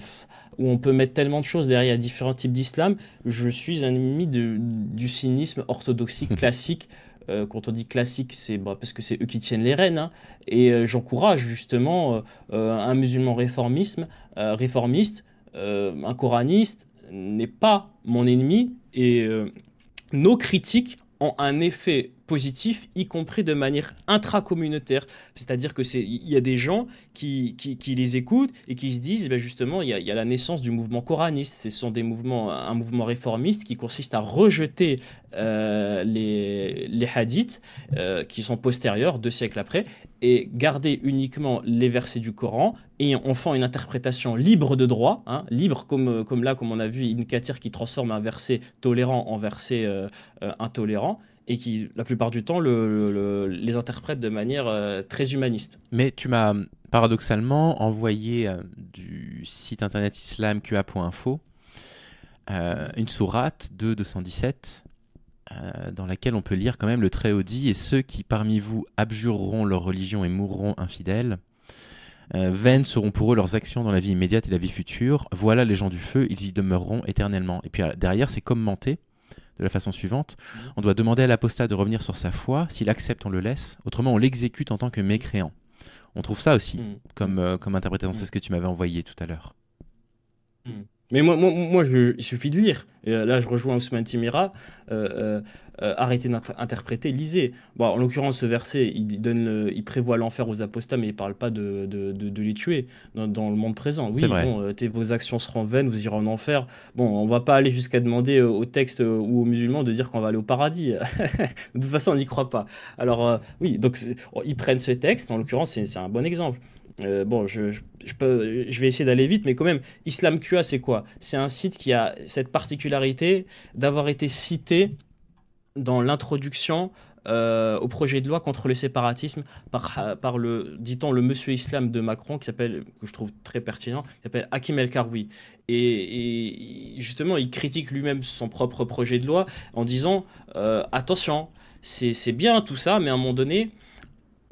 où on peut mettre tellement de choses derrière, il y a différents types d'islam. Je suis un ennemi du sunnisme orthodoxique classique. Quand on dit classique, c'est bah, parce que c'est eux qui tiennent les rênes, hein. Et j'encourage justement un musulman réformiste, un coraniste n'est pas mon ennemi et nos critiques ont un effet positif, y compris de manière intracommunautaire. C'est-à-dire que il y a des gens qui les écoutent et qui se disent, ben justement, il y a la naissance du mouvement coraniste. Ce sont un mouvement réformiste qui consiste à rejeter les hadiths qui sont postérieurs, 2 siècles après, et garder uniquement les versets du Coran et en font une interprétation libre de droit, hein, libre comme on a vu Ibn Kathir qui transforme un verset tolérant en verset intolérant et qui, la plupart du temps, les interprète de manière très humaniste. Mais tu m'as paradoxalement envoyé du site internet islamqa.info une sourate 217 dans laquelle on peut lire quand même le Très-Haut dit « Et ceux qui parmi vous abjureront leur religion et mourront infidèles, vaines seront pour eux leurs actions dans la vie immédiate et la vie future. Voilà les gens du feu, ils y demeureront éternellement. » Et puis derrière, c'est commenté de la façon suivante. On doit demander à l'apostat de revenir sur sa foi. S'il accepte, on le laisse. Autrement, on l'exécute en tant que mécréant. On trouve ça aussi comme interprétation. C'est ce que tu m'avais envoyé tout à l'heure. Mais il suffit de lire. Et là, je rejoins Ousmane Timira. Arrêtez d'interpréter, lisez. Bon, en l'occurrence, ce verset, il prévoit l'enfer aux apostats, mais il ne parle pas de les tuer dans le monde présent. Oui, bon, vos actions seront vaines, vous irez en enfer. Bon, on ne va pas aller jusqu'à demander au texte ou aux musulmans de dire qu'on va aller au paradis. De toute façon, on n'y croit pas. Alors, oui, donc ils prennent ce texte. En l'occurrence, c'est un bon exemple. Bon, je vais essayer d'aller vite, mais quand même, IslamQA, c'est quoi? C'est un site qui a cette particularité d'avoir été cité dans l'introduction au projet de loi contre le séparatisme par dit-on, le monsieur islam de Macron, que je trouve très pertinent, qui s'appelle Hakim El Karoui. Et justement, il critique lui-même son propre projet de loi en disant attention, c'est bien tout ça, mais à un moment donné,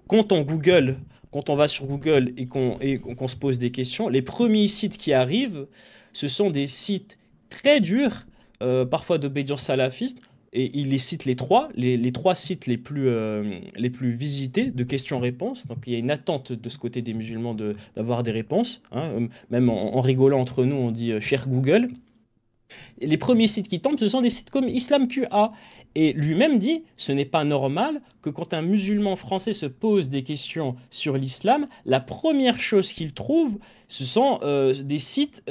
quand on va sur Google et qu'on se pose des questions, les premiers sites qui arrivent, ce sont des sites très durs, parfois d'obédience salafiste, et il les cite les trois sites les plus visités de questions-réponses. Donc il y a une attente de ce côté des musulmans d'avoir des réponses, hein. Même en rigolant entre nous, on dit cher Google. Et les premiers sites qui tombent, ce sont des sites comme IslamQA. Et lui-même dit, ce n'est pas normal que quand un musulman français se pose des questions sur l'islam, la première chose qu'il trouve, ce sont des sites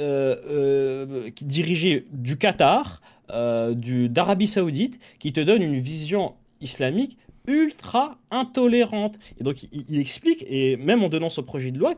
dirigés du Qatar, d'Arabie Saoudite, qui te donnent une vision islamique ultra intolérante. Et donc il explique, et même en donnant son projet de loi,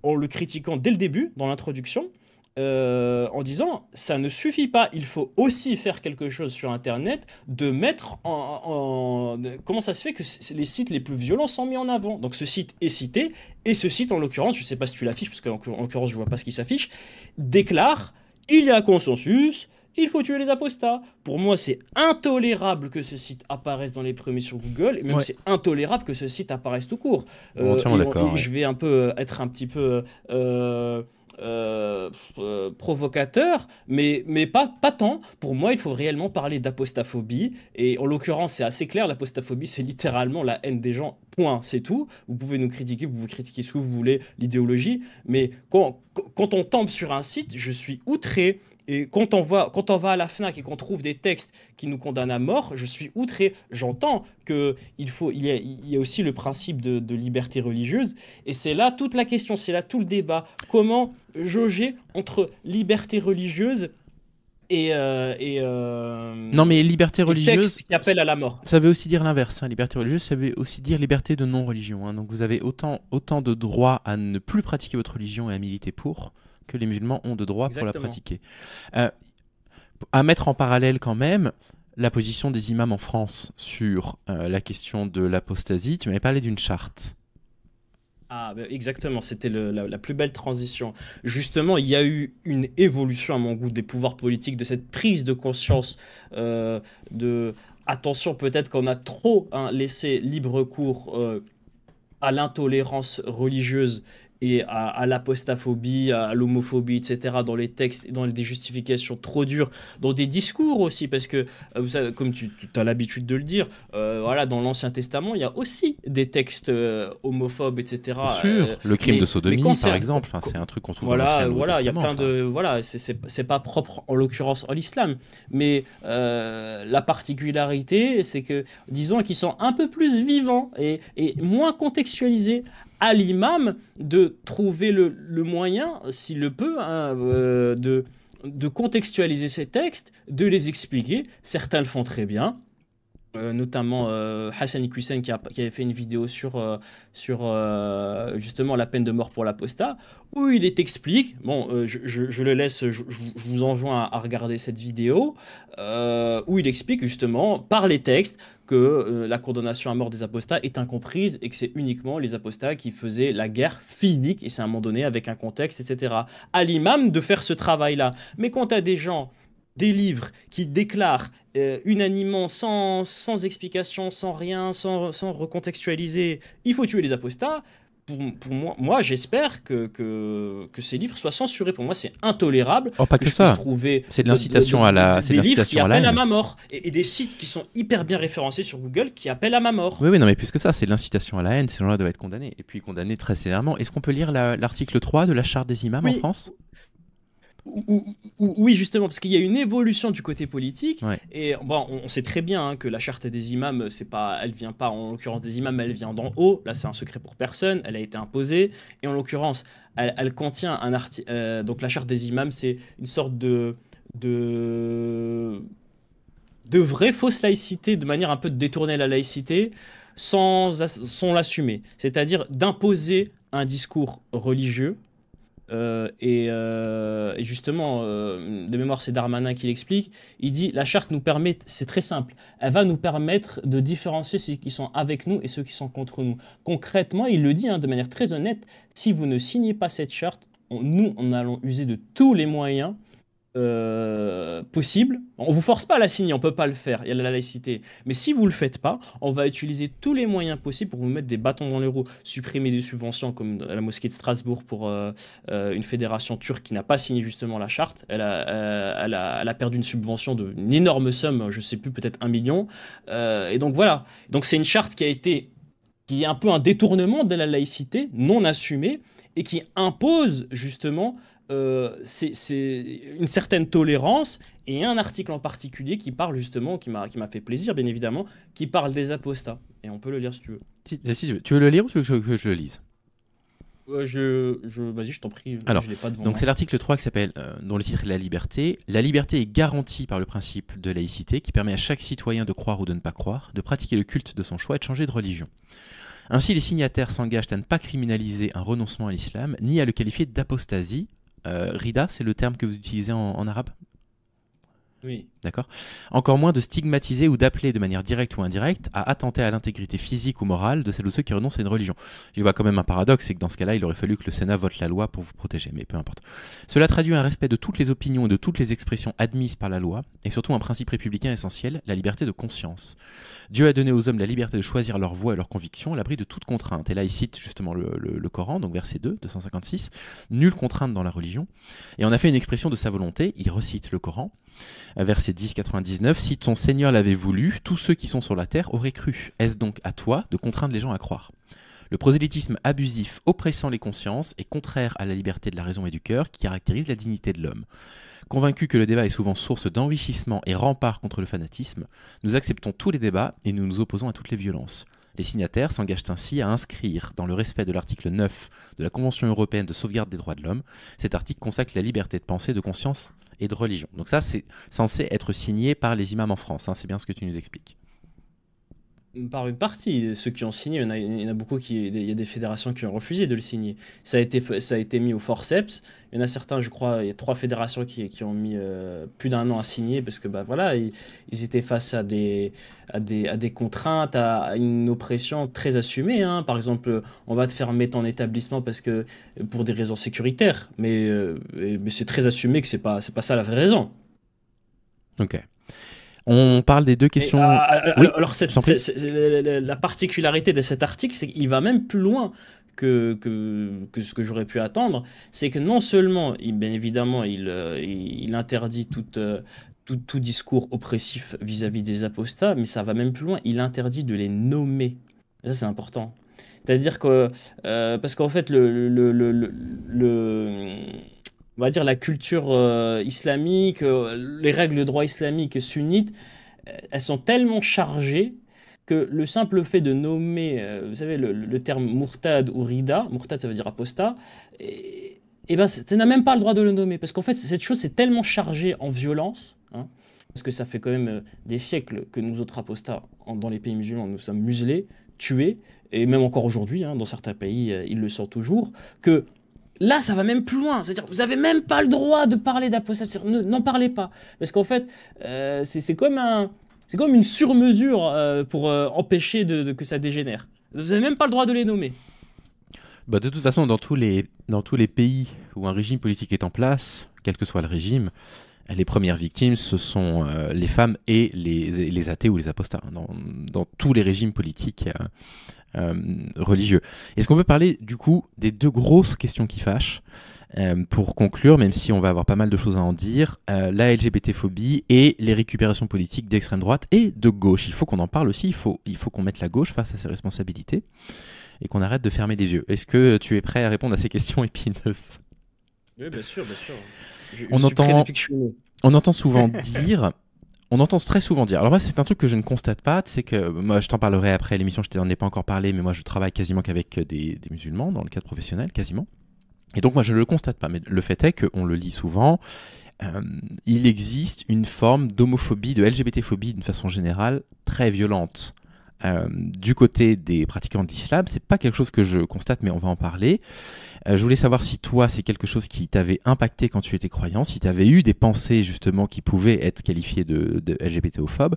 en le critiquant dès le début, dans l'introduction, en disant ça ne suffit pas, il faut aussi faire quelque chose sur Internet, de mettre comment ça se fait que les sites les plus violents sont mis en avant. Donc ce site est cité, et ce site en l'occurrence, je ne sais pas si tu l'affiches, parce qu'en l'occurrence je ne vois pas ce qui s'affiche, déclare il y a consensus, il faut tuer les apostats. Pour moi, c'est intolérable que ce site apparaisse dans les premiers sur Google, et même Ouais. c'est intolérable que ce site apparaisse tout court. Entièrement d'accord. Ouais. Je vais un peu être un petit peu provocateur, mais pas tant. Pour moi, il faut réellement parler d'apostaphobie, et en l'occurrence, c'est assez clair, l'apostaphobie, c'est littéralement la haine des gens, point, c'est tout. Vous pouvez nous critiquer, vous pouvez critiquer ce que vous voulez, l'idéologie, mais quand on tombe sur un site, je suis outré. Et quand on va à la FNAC et qu'on trouve des textes qui nous condamnent à mort, je suis outré. J'entends il y a aussi le principe de liberté religieuse. Et c'est là toute la question, c'est là tout le débat. Comment jauger entre liberté religieuse et Non, mais liberté religieuse, textes qui appellent à la mort? ça veut aussi dire l'inverse. Hein. Liberté religieuse, ça veut aussi dire liberté de non-religion. Hein. Donc vous avez autant de droits à ne plus pratiquer votre religion et à militer pour que les musulmans ont de droits pour la Exactement. pratiquer. À mettre en parallèle quand même la position des imams en France sur la question de l'apostasie. Tu m'avais parlé d'une charte. Ah, bah, exactement, c'était la plus belle transition. Justement, il y a eu une évolution, à mon goût, des pouvoirs politiques, de cette prise de conscience de... Attention, peut-être qu'on a trop laissé libre cours à l'intolérance religieuse et à l'apostaphobie, à l'homophobie, etc., dans les textes, et dans des justifications trop dures, dans des discours aussi, parce que, vous savez, comme tu as l'habitude de le dire, voilà, dans l'Ancien Testament, il y a aussi des textes homophobes, etc. Bien sûr, le crime de sodomie, quand par exemple, enfin, c'est un truc qu'on trouve dans voilà, l'Ancien et le Nouveau voilà, il y a Testament. plein de, voilà, c'est pas propre en l'occurrence à l'islam, mais la particularité, c'est que, disons qu'ils sont un peu plus vivants et moins contextualisés. À l'imam de trouver le moyen, s'il le peut, hein, de contextualiser ces textes, de les expliquer. Certains le font très bien. Notamment Hassan Iqiyoussen qui avait fait une vidéo sur justement la peine de mort pour l'apostat, où il explique, bon, je le laisse, je vous enjoins à regarder cette vidéo, où il explique justement par les textes que la condamnation à mort des apostats est incomprise et que c'est uniquement les apostats qui faisaient la guerre physique, et c'est à un moment donné avec un contexte, etc. À l'imam de faire ce travail-là. Mais quand tu as des gens, des livres qui déclarent unanimement, sans explication, sans rien, sans recontextualiser, il faut tuer les apostats. Pour moi j'espère que ces livres soient censurés. Pour moi, c'est intolérable Oh, pas que que je puisse ça. trouver C'est de l'incitation à la, c'est de des livres qui l'incitation à la appellent à haine. ma mort et des sites qui sont hyper bien référencés sur Google qui appellent à ma mort. Oui, oui, non, mais plus que ça, c'est de l'incitation à la haine. Ces gens-là doivent être condamnés. Et puis condamnés très sévèrement. Est-ce qu'on peut lire l'article 3 de la charte des imams en Oui, France? oui, justement, parce qu'il y a une évolution du côté politique, Ouais. et bon, on sait très bien hein, que la charte des imams, c'est pas, elle vient pas, en l'occurrence des imams, elle vient d'en haut. Là, c'est un secret pour personne. Elle a été imposée, et en l'occurrence, elle contient un article. Donc, la charte des imams, c'est une sorte de, de vraie fausse laïcité, de manière un peu de détourner la laïcité, sans l'assumer. C'est-à-dire d'imposer un discours religieux et justement, de mémoire, c'est Darmanin qui l'explique. Il dit, la charte nous permet, c'est très simple, elle va nous permettre de différencier ceux qui sont avec nous et ceux qui sont contre nous. Concrètement, il le dit hein, de manière très honnête, si vous ne signez pas cette charte, nous, on allons user de tous les moyens possible. On vous force pas à la signer, on peut pas le faire, il y a la laïcité. Mais si vous le faites pas, on va utiliser tous les moyens possibles pour vous mettre des bâtons dans les roues, supprimer des subventions comme la mosquée de Strasbourg pour une fédération turque qui n'a pas signé justement la charte. Elle a perdu une subvention d'une énorme somme, je sais plus, peut-être 1 million. Et donc voilà. Donc c'est une charte qui est un peu un détournement de la laïcité, non assumé, et qui impose justement c'est une certaine tolérance, et un article en particulier qui parle justement, qui m'a fait plaisir bien évidemment, qui parle des apostats. Et on peut le lire si tu veux. Si tu veux le lire ou tu veux que je le lise? Vas-y, je t'en prie, Alors, je l'ai pas devant donc moi. c'est l'article 3 qui s'appelle, dont le titre est La liberté. La liberté est garantie par le principe de laïcité qui permet à chaque citoyen de croire ou de ne pas croire, de pratiquer le culte de son choix et de changer de religion. Ainsi, les signataires s'engagent à ne pas criminaliser un renoncement à l'islam, ni à le qualifier d'apostasie. Rida, c'est le terme que vous utilisez en arabe? Oui. D'accord? Encore moins de stigmatiser ou d'appeler de manière directe ou indirecte à attenter à l'intégrité physique ou morale de celles ou ceux qui renoncent à une religion. J'y vois quand même un paradoxe, c'est que dans ce cas-là, il aurait fallu que le Sénat vote la loi pour vous protéger, mais peu importe. Cela traduit un respect de toutes les opinions et de toutes les expressions admises par la loi, et surtout un principe républicain essentiel, la liberté de conscience. Dieu a donné aux hommes la liberté de choisir leur voie et leurs convictions à l'abri de toute contrainte. Et là, il cite justement le Coran, donc verset 2, 256, nulle contrainte dans la religion. Et on a fait une expression de sa volonté, il recite le Coran, verset 10, 99, si ton Seigneur l'avait voulu, tous ceux qui sont sur la terre auraient cru. Est-ce donc à toi de contraindre les gens à croire? Le prosélytisme abusif, oppressant les consciences, est contraire à la liberté de la raison et du cœur qui caractérise la dignité de l'homme. Convaincus que le débat est souvent source d'enrichissement et rempart contre le fanatisme, nous acceptons tous les débats et nous nous opposons à toutes les violences. Les signataires s'engagent ainsi à inscrire, dans le respect de l'article 9 de la Convention européenne de sauvegarde des droits de l'homme, cet article consacre la liberté de pensée, de conscience et de religion. Donc ça, c'est censé être signé par les imams en France, hein, c'est bien ce que tu nous expliques. Par une partie, ceux qui ont signé, il y en a beaucoup il y a des fédérations qui ont refusé de le signer. Ça a été mis au forceps. Il y en a certains, je crois, il y a 3 fédérations qui ont mis plus d'un an à signer parce que bah voilà, ils étaient face à des contraintes, à une oppression très assumée, hein. Par exemple, on va te faire mettre en établissement parce que pour des raisons sécuritaires, mais c'est très assumé que c'est pas ça la vraie raison. Ok. On parle des deux Et, questions... Oui, alors, je t'en prie. la particularité de cet article, c'est qu'il va même plus loin que ce que j'aurais pu attendre. C'est que non seulement, bien évidemment, il interdit tout discours oppressif vis-à-vis des apostats, mais ça va même plus loin, il interdit de les nommer. Et ça, c'est important. C'est-à-dire que, parce qu'en fait, on va dire la culture islamique, les règles de droit islamique sunnite, elles sont tellement chargées que le simple fait de nommer, vous savez, le terme murtad ou rida, murtad ça veut dire apostat, et ben tu n'as même pas le droit de le nommer, parce qu'en fait cette chose c'est tellement chargé en violence, hein, parce que ça fait quand même des siècles que nous autres apostats, dans les pays musulmans, nous sommes muselés, tués, et même encore aujourd'hui, hein, dans certains pays, ils le sont toujours, que là, ça va même plus loin. C'est-à-dire, vous avez même pas le droit de parler d'apostasie. N'en parlez pas. Parce qu'en fait, c'est comme c'est comme une surmesure pour empêcher que ça dégénère. Vous avez même pas le droit de les nommer. Bah, de toute façon, dans tous les pays où un régime politique est en place, quel que soit le régime, les premières victimes, ce sont les femmes et les athées ou les apostats, hein, dans tous les régimes politiques religieux. Est-ce qu'on peut parler du coup des deux grosses questions qui fâchent pour conclure, même si on va avoir pas mal de choses à en dire, la LGBT-phobie et les récupérations politiques d'extrême droite et de gauche. Il faut qu'on en parle aussi, il faut qu'on mette la gauche face à ses responsabilités et qu'on arrête de fermer les yeux. Est-ce que tu es prêt à répondre à ces questions épineuses? Oui, bien sûr, bien sûr. On Je suis prêt entend, depuis que je suis né. on entend souvent dire... On entend très souvent dire. Alors moi, c'est un truc que je ne constate pas. C'est que moi, je t'en parlerai après l'émission. Je t'en ai pas encore parlé, mais moi, je travaille quasiment qu'avec des musulmans dans le cadre professionnel, quasiment. Et donc moi, je ne le constate pas. Mais le fait est qu'on le lit souvent. Il existe une forme d'homophobie, de LGBT-phobie d'une façon générale très violente. Du côté des pratiquants de l'islam, c'est pas quelque chose que je constate, mais on va en parler. Je voulais savoir si toi, c'est quelque chose qui t'avait impacté quand tu étais croyant, si tu avais eu des pensées justement qui pouvaient être qualifiées de LGBTophobes,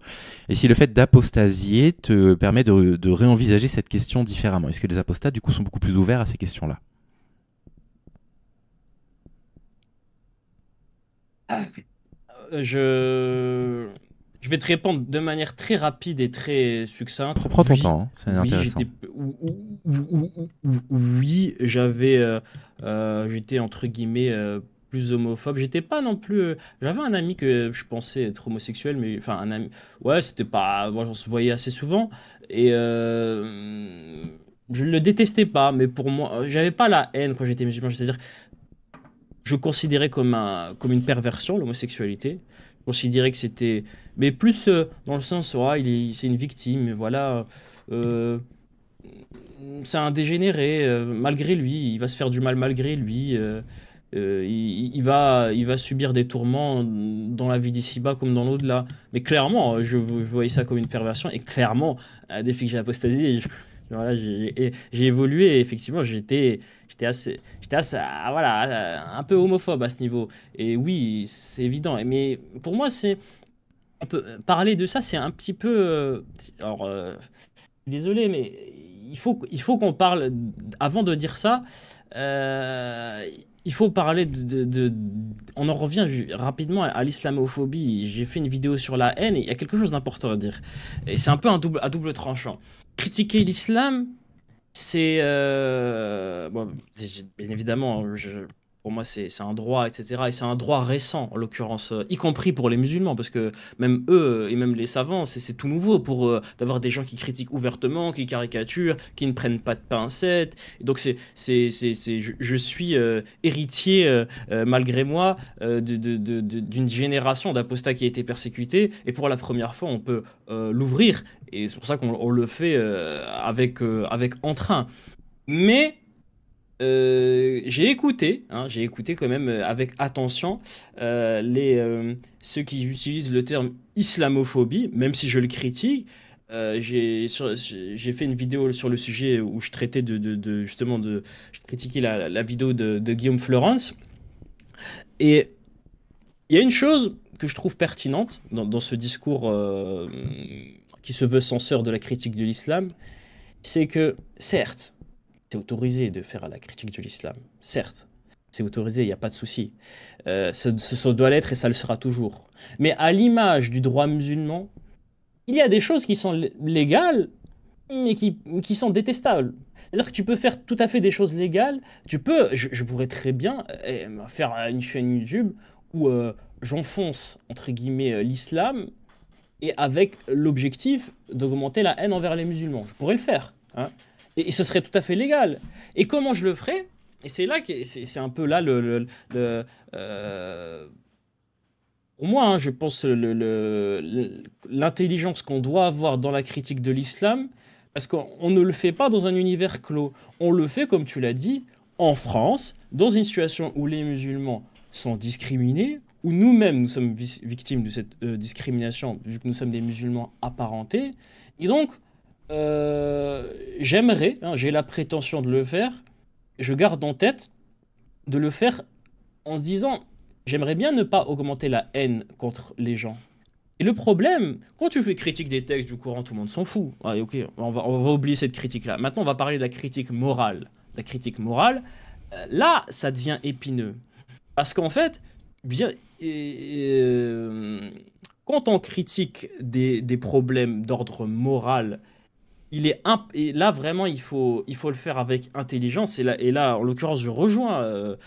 et si le fait d'apostasier te permet de réenvisager cette question différemment. Est-ce que les apostats, du coup, sont beaucoup plus ouverts à ces questions-là? Je... je vais te répondre de manière très rapide et très succincte. Prends ton Oui, temps, hein, c'est oui, intéressant. oui, j'étais entre guillemets plus homophobe. J'étais pas non plus. J'avais un ami que je pensais être homosexuel, mais enfin un ami. Ouais, c'était pas. Moi, j'en se voyais assez souvent et je le détestais pas, mais pour moi, j'avais pas la haine quand j'étais musulman. C'est-à-dire, je considérais comme une perversion l'homosexualité. Je considérais que c'était, mais plus dans le sens, ouais, c'est une victime, voilà, euh, c'est un dégénéré, malgré lui, il va se faire du mal malgré lui, il va subir des tourments dans la vie d'ici-bas comme dans l'au-delà. Mais clairement, je voyais ça comme une perversion, et clairement, depuis que j'ai apostasié, Voilà, j'ai évolué et effectivement, voilà, un peu homophobe à ce niveau. Et oui, c'est évident. Mais pour moi, parler de ça, c'est un petit peu. Alors, désolé, mais il faut qu'on parle. Avant de dire ça, euh, il faut parler on en revient rapidement à l'islamophobie. J'ai fait une vidéo sur la haine et il y a quelque chose d'important à dire. Et c'est un peu à double tranchant. Critiquer l'islam, c'est bon, bien évidemment, pour moi c'est un droit, etc. Et c'est un droit récent, en l'occurrence, y compris pour les musulmans, parce que même eux et même les savants, c'est tout nouveau pour d'avoir des gens qui critiquent ouvertement, qui caricaturent, qui ne prennent pas de pincettes. Et donc je suis héritier, malgré moi, d'une génération d'apostats qui a été persécutée. Et pour la première fois, on peut l'ouvrir. Et c'est pour ça qu'on le fait avec entrain. Mais j'ai écouté quand même avec attention ceux qui utilisent le terme islamophobie, même si je le critique. J'ai fait une vidéo sur le sujet où je traitais justement je critiquais la vidéo de Guillaume Florence. Et il y a une chose que je trouve pertinente dans ce discours qui se veut censeur de la critique de l'islam, c'est que certes, c'est autorisé de faire la critique de l'islam. Certes, c'est autorisé, il n'y a pas de souci. Ce doit l'être et ça le sera toujours. Mais à l'image du droit musulman, il y a des choses qui sont légales, mais qui sont détestables. C'est-à-dire que tu peux faire tout à fait des choses légales. Je pourrais très bien faire une chaîne YouTube où j'enfonce, entre guillemets, l'islam et avec l'objectif d'augmenter la haine envers les musulmans. Je pourrais le faire, hein. Et ce serait tout à fait légal. Et comment je le ferais? Et c'est là que c'est un peu là pour moi, hein, je pense l'intelligence qu'on doit avoir dans la critique de l'islam, parce qu'on ne le fait pas dans un univers clos. On le fait, comme tu l'as dit, en France, dans une situation où les musulmans sont discriminés, où nous-mêmes nous sommes victimes de cette discrimination, vu que nous sommes des musulmans apparentés. Et donc, j'aimerais, hein, j'ai la prétention de le faire, je garde en tête de le faire en se disant, j'aimerais bien ne pas augmenter la haine contre les gens. Et le problème, quand tu fais critique des textes du Coran, tout le monde s'en fout. Allez, ok, on va oublier cette critique-là. Maintenant, on va parler de la critique morale. La critique morale, là, ça devient épineux. Parce qu'en fait, bien, quand on critique des problèmes d'ordre moral, et là vraiment il faut le faire avec intelligence. Et là en l'occurrence je rejoins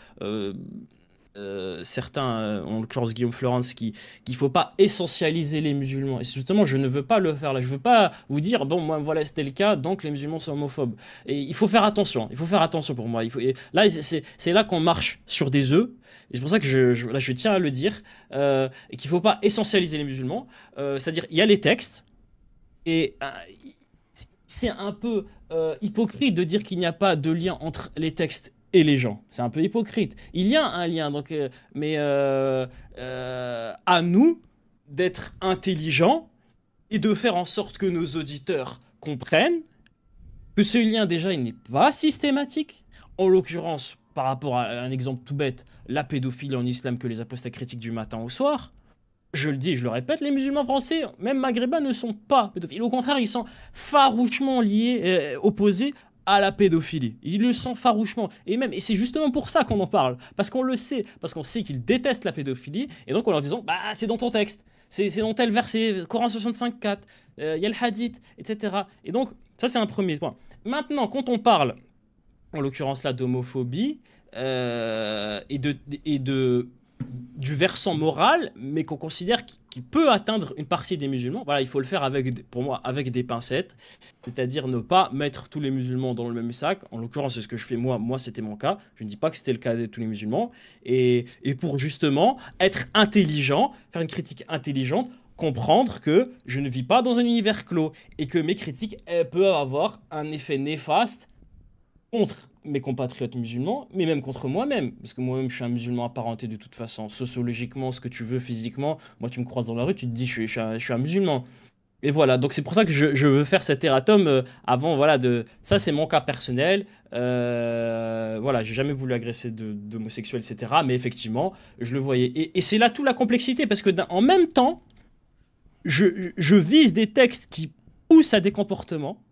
certains, en l'occurrence Guillaume Florence, qu'il faut pas essentialiser les musulmans. Et justement, je ne veux pas le faire là. Je veux pas vous dire, bon, moi, voilà, c'était le cas, donc les musulmans sont homophobes. Et il faut faire attention. Il faut faire attention pour moi. Et là, c'est là qu'on marche sur des œufs. Et c'est pour ça que là, je tiens à le dire, et qu'il faut pas essentialiser les musulmans. C'est-à-dire, il y a les textes, et c'est un peu hypocrite de dire qu'il n'y a pas de lien entre les textes et les gens. C'est un peu hypocrite. Il y a un lien, donc, mais à nous d'être intelligents et de faire en sorte que nos auditeurs comprennent que ce lien, déjà, il n'est pas systématique. En l'occurrence, par rapport à un exemple tout bête, la pédophilie en islam que les apostats critiquent du matin au soir. Je le dis et je le répète, les musulmans français, même maghrébins, ne sont pas pédophiles. Au contraire, ils sont farouchement liés, opposés à la pédophilie. Ils le sont farouchement. Et c'est justement pour ça qu'on en parle. Parce qu'on le sait. Parce qu'on sait qu'ils détestent la pédophilie. Et donc, en leur disant, bah, c'est dans ton texte. C'est dans tel verset, Coran 65.4, il y a le hadith, etc. Et donc, ça, c'est un premier point. Maintenant, quand on parle, en l'occurrence là, d'homophobie, du versant moral, mais qu'on considère qui peut atteindre une partie des musulmans. Voilà, il faut le faire pour moi avec des pincettes, c'est-à-dire ne pas mettre tous les musulmans dans le même sac. En l'occurrence, c'est ce que je fais moi. Moi, c'était mon cas. Je ne dis pas que c'était le cas de tous les musulmans. Et pour justement être intelligent, faire une critique intelligente, comprendre que je ne vis pas dans un univers clos et que mes critiques peuvent avoir un effet néfaste contre mes compatriotes musulmans, mais même contre moi-même, parce que moi-même je suis un musulman apparenté de toute façon, sociologiquement, ce que tu veux, physiquement, moi tu me croises dans la rue, tu te dis je suis un musulman. Et voilà, donc c'est pour ça que je veux faire cet erratum avant, voilà, de... Ça, c'est mon cas personnel. Voilà, j'ai jamais voulu agresser d'homosexuels, etc. Mais effectivement, je le voyais. Et c'est là toute la complexité, parce que en même temps, je vise des textes qui poussent à des comportements,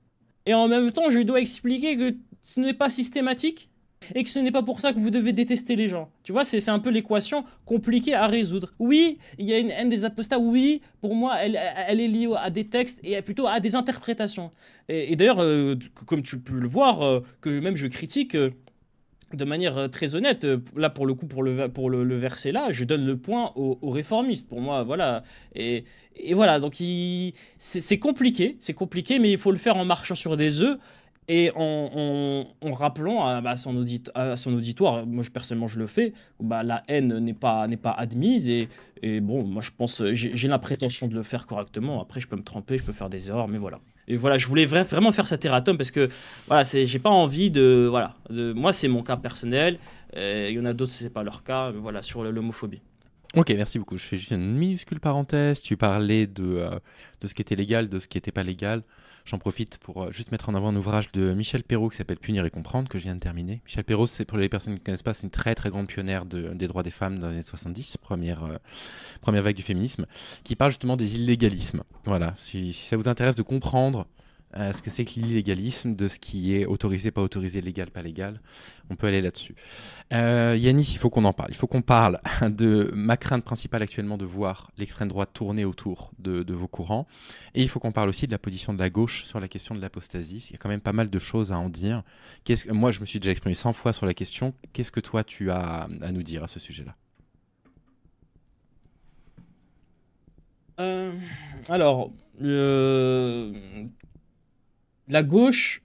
et en même temps, je dois expliquer que ce n'est pas systématique, et que ce n'est pas pour ça que vous devez détester les gens. Tu vois, c'est un peu l'équation compliquée à résoudre. Oui, il y a une haine des apostats, oui, pour moi, elle est liée à des textes et plutôt à des interprétations. Et d'ailleurs, comme tu peux le voir, que même je critique de manière très honnête, là pour le coup, pour le verset là, je donne le point aux réformistes. Pour moi, voilà. Et voilà, donc c'est compliqué, mais il faut le faire en marchant sur des œufs et en rappelant à son auditoire, moi personnellement je le fais, bah, la haine n'est pas admise et bon, moi je pense, j'ai la prétention de le faire correctement. Après, je peux me tromper, je peux faire des erreurs, mais voilà. Et voilà, je voulais vraiment faire cet erratum parce que voilà, j'ai pas envie de, voilà, moi c'est mon cas personnel. Il y en a d'autres, c'est pas leur cas. Mais voilà, sur l'homophobie. Ok, merci beaucoup. Je fais juste une minuscule parenthèse. Tu parlais de ce qui était légal, de ce qui n'était pas légal. J'en profite pour juste mettre en avant un ouvrage de Michel Perrault qui s'appelle Punir et comprendre, que je viens de terminer. Michel Perrault, c'est pour les personnes qui ne connaissent pas, c'est une très très grande pionnière des droits des femmes dans les années 70, première vague du féminisme, qui parle justement des illégalismes. Voilà, si ça vous intéresse de comprendre ce que c'est que l'illégalisme, de ce qui est autorisé, pas autorisé, légal, pas légal, on peut aller là-dessus. Yanis, il faut qu'on en parle. Il faut qu'on parle de ma crainte principale actuellement de voir l'extrême droite tourner autour de vos courants. Et il faut qu'on parle aussi de la position de la gauche sur la question de l'apostasie. Il y a quand même pas mal de choses à en dire. Moi, je me suis déjà exprimé 100 fois sur la question. Qu'est-ce que toi, tu as à nous dire à ce sujet-là? Euh, alors, la gauche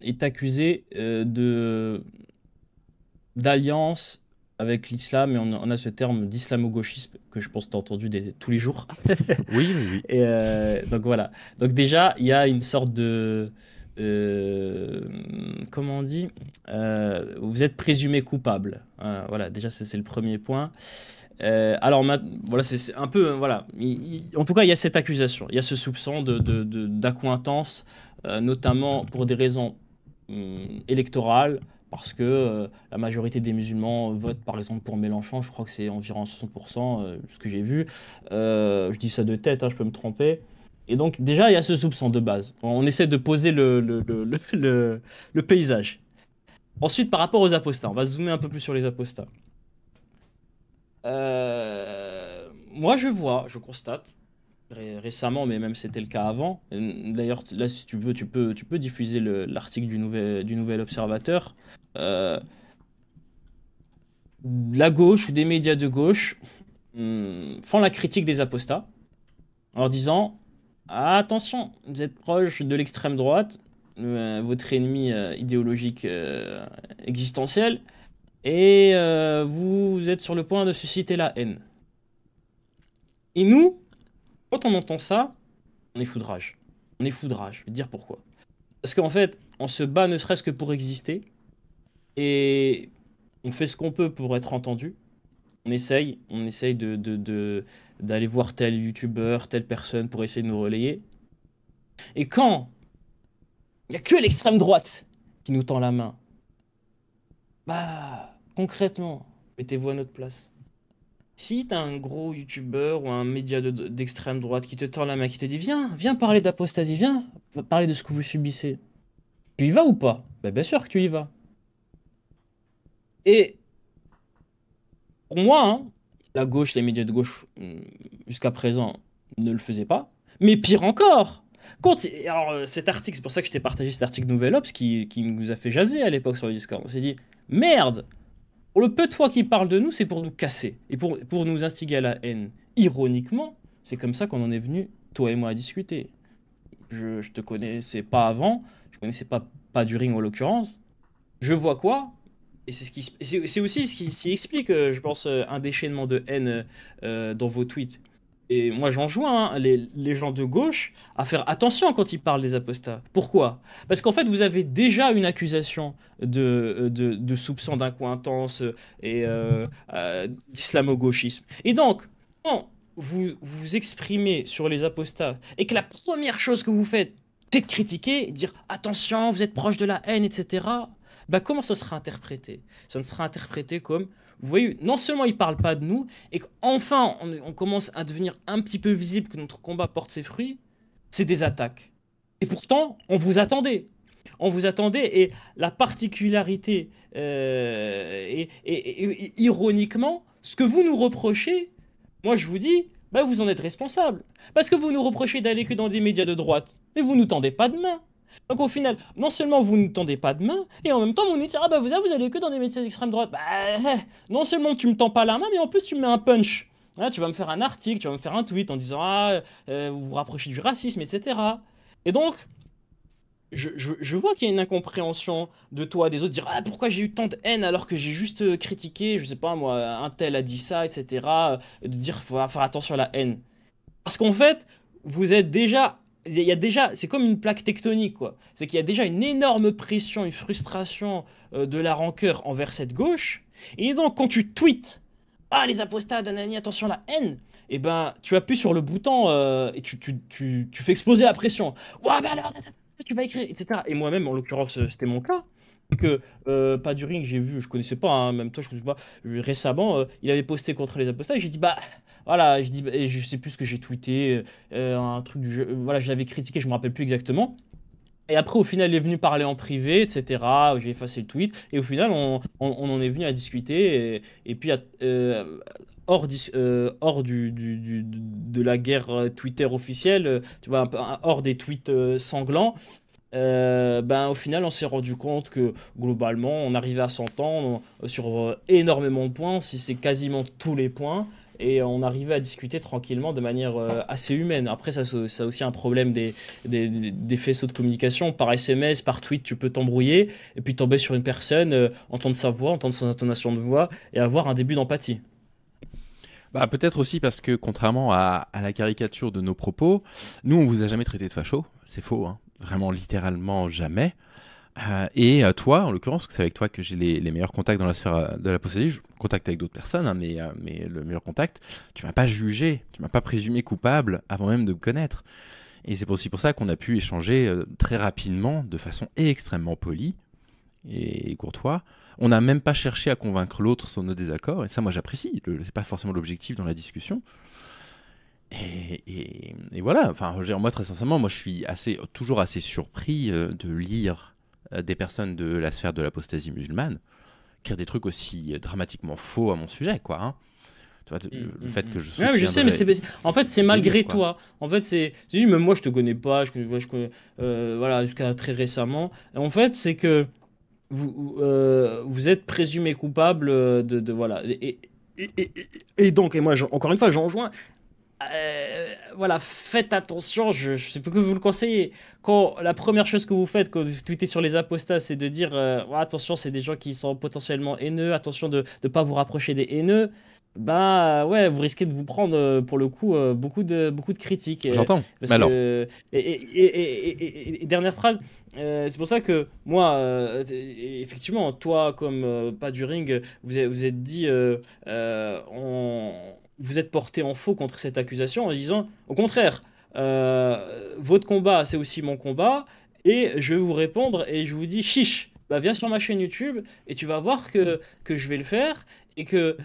est accusée d'alliance avec l'islam et on a ce terme d'islamo-gauchisme que je pense que tu as entendu tous les jours. Oui, oui, oui. Et donc voilà. Donc déjà, il y a une sorte de... comment on dit? Vous êtes présumé coupable. Voilà, déjà, c'est le premier point. Alors, voilà, c'est un peu... Voilà. En tout cas, il y a cette accusation. Il y a ce soupçon d'accointance, notamment pour des raisons électorales, parce que la majorité des musulmans votent par exemple pour Mélenchon, je crois que c'est environ 60%, ce que j'ai vu. Je dis ça de tête, hein, je peux me tromper. Et donc déjà, il y a ce soupçon de base. On essaie de poser le paysage. Ensuite, par rapport aux apostats, on va zoomer un peu plus sur les apostats. Moi, je constate, récemment, mais même c'était le cas avant. D'ailleurs, là, si tu veux, tu peux diffuser l'article du Nouvel Observateur. Euh, la gauche ou des médias de gauche font la critique des apostats en leur disant attention, vous êtes proche de l'extrême droite, votre ennemi idéologique existentiel, et vous êtes sur le point de susciter la haine. Et nous, quand on entend ça, on est foudrage. On est foudrage. Je vais te dire pourquoi. Parce qu'en fait, on se bat ne serait-ce que pour exister. Et on fait ce qu'on peut pour être entendu. On essaye d'aller voir tel youtubeur, telle personne pour essayer de nous relayer. Et quand il n'y a que l'extrême droite qui nous tend la main, bah, concrètement, mettez-vous à notre place. Si t'as un gros youtubeur ou un média d'extrême droite qui te tend la main, qui te dit viens parler d'apostasie, viens parler de ce que vous subissez, tu y vas ou pas? Bah, bien sûr que tu y vas. Et pour moi, hein, la gauche, les médias de gauche, jusqu'à présent, ne le faisaient pas. Mais pire encore, alors cet article, c'est pour ça que je t'ai partagé cet article Nouvel Obs qui nous a fait jaser à l'époque sur le Discord. On s'est dit, merde, pour le peu de fois qu'ils parlent de nous, c'est pour nous casser et pour nous instiguer à la haine. Ironiquement, c'est comme ça qu'on en est venu, toi et moi, à discuter. Je te connaissais pas avant, je connaissais pas du ring en l'occurrence. Je vois quoi? Et c'est aussi ce qui explique, je pense, un déchaînement de haine dans vos tweets. Et moi, j'enjoins les gens de gauche à faire attention quand ils parlent des apostats. Pourquoi? Parce qu'en fait, vous avez déjà une accusation de soupçon d'incointance et d'islamo-gauchisme. Et donc, bon, vous vous exprimez sur les apostats et que la première chose que vous faites, c'est de critiquer, dire attention, vous êtes proche de la haine, etc. Bah comment ça sera interprété? Ça ne sera interprété comme, vous voyez, non seulement ils parlent pas de nous, et qu'enfin on commence à devenir un petit peu visible que notre combat porte ses fruits, c'est des attaques. Et pourtant, on vous attendait. On vous attendait, et la particularité, et ironiquement, ce que vous nous reprochez, moi je vous dis, bah, vous en êtes responsable. Parce que vous nous reprochez d'aller que dans des médias de droite, mais vous nous tendez pas de main. Donc au final, non seulement vous nous tendez pas de main, et en même temps vous nous dites, ah bah vous allez que dans des médias d'extrême droite. Bah, non seulement tu me tends pas la main, mais en plus tu me mets un punch. Hein, tu vas me faire un article, tu vas me faire un tweet en disant, ah, vous vous rapprochez du racisme, etc. Et donc, je vois qu'il y a une incompréhension de toi, des autres, dire ah, pourquoi j'ai eu tant de haine alors que j'ai juste critiqué, je sais pas moi, un tel a dit ça, etc. De dire faut faire attention à la haine. Parce qu'en fait, vous êtes déjà. Il y a déjà, c'est comme une plaque tectonique, quoi. C'est qu'il y a déjà une énorme pression, une frustration de la rancœur envers cette gauche. Et donc, quand tu tweets, ah, les apostats, nanani, attention à la haine, et ben, tu appuies sur le bouton et tu fais exploser la pression. Ouais, bah alors, tu vas écrire, etc. Et moi-même, en l'occurrence, c'était mon cas. Que pas du ring, j'ai vu, je connaissais pas, hein, même toi, je connaissais pas. Récemment, il avait posté contre les apostats. Et j'ai dit, bah voilà, je dis, et je sais plus ce que j'ai tweeté, un truc du jeu. Voilà, je l'avais critiqué, je me rappelle plus exactement. Et après, au final, il est venu parler en privé, etc. J'ai effacé le tweet. Et au final, on en est venu à discuter. Et puis, hors de la guerre Twitter officielle, tu vois, hors des tweets sanglants, ben, au final, on s'est rendu compte que globalement, on arrivait à s'entendre sur énormément de points, si c'est quasiment tous les points, et on arrivait à discuter tranquillement de manière assez humaine. Après, ça a aussi un problème des faisceaux de communication. Par SMS, par tweet, tu peux t'embrouiller, et puis tomber sur une personne, entendre sa voix, entendre son intonation de voix, et avoir un début d'empathie. Bah, peut-être aussi parce que, contrairement à la caricature de nos propos, nous, on vous a jamais traité de facho. C'est faux, hein. Vraiment, littéralement jamais. Et toi, en l'occurrence, c'est avec toi que j'ai les meilleurs contacts dans la sphère de la possédée. Je contacte avec d'autres personnes, hein, mais le meilleur contact, tu m'as pas jugé, tu m'as pas présumé coupable avant même de me connaître. Et c'est aussi pour ça qu'on a pu échanger très rapidement, de façon extrêmement polie et courtois. On n'a même pas cherché à convaincre l'autre sur nos désaccords, et ça, moi, j'apprécie. C'est pas forcément l'objectif dans la discussion. Et voilà, enfin, je veux dire, moi, très sincèrement, moi, je suis toujours assez surpris de lire des personnes de la sphère de l'apostasie musulmane écrire des trucs aussi dramatiquement faux à mon sujet, quoi. Hein. Tu vois, le fait que je Ouais, mais je sais, mais en fait, c'est malgré délire, quoi. toi. En fait, c'est même moi, je te connais pas, je connais, voilà, jusqu'à très récemment. Et en fait, c'est que vous êtes présumé coupable voilà. Et donc, et moi, encore une fois, j'en rejoins. Voilà, faites attention, je sais pas que vous le conseillez. Quand la première chose que vous faites quand vous tweetez sur les apostats, c'est de dire ouais, attention, c'est des gens qui sont potentiellement haineux, attention de ne pas vous rapprocher des haineux. Bah ouais, vous risquez de vous prendre pour le coup beaucoup de critiques. J'entends. Parce Mais alors, que et dernière phrase, c'est pour ça que moi, effectivement, toi comme pas du ring, vous êtes dit vous êtes porté en faux contre cette accusation en disant au contraire, votre combat c'est aussi mon combat et je vais vous répondre et je vous dis chiche, bah viens sur ma chaîne YouTube et tu vas voir que je vais le faire et que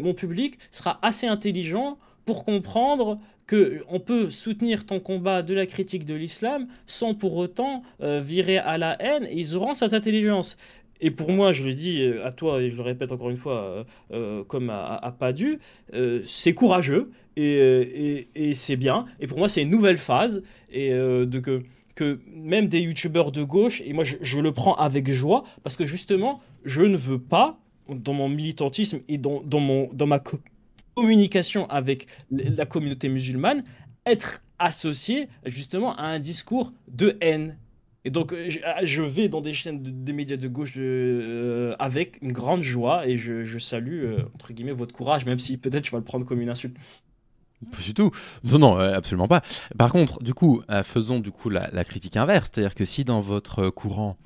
mon public sera assez intelligent pour comprendre que on peut soutenir ton combat de la critique de l'islam sans pour autant virer à la haine et ils auront cette intelligence. Et pour moi, je le dis à toi et je le répète encore une fois, comme à Padu, c'est courageux et c'est bien. Et pour moi, c'est une nouvelle phase et que même des youtubeurs de gauche, et moi je le prends avec joie parce que justement, je ne veux pas, dans mon militantisme et dans ma communication avec la communauté musulmane, être associé justement à un discours de haine. Et donc, je vais dans des chaînes des médias de gauche avec une grande joie et je salue, entre guillemets, votre courage, même si peut-être tu vas le prendre comme une insulte. Pas du tout. Non, non, absolument pas. Par contre, du coup, faisons du coup la critique inverse. C'est-à-dire que si dans votre courant,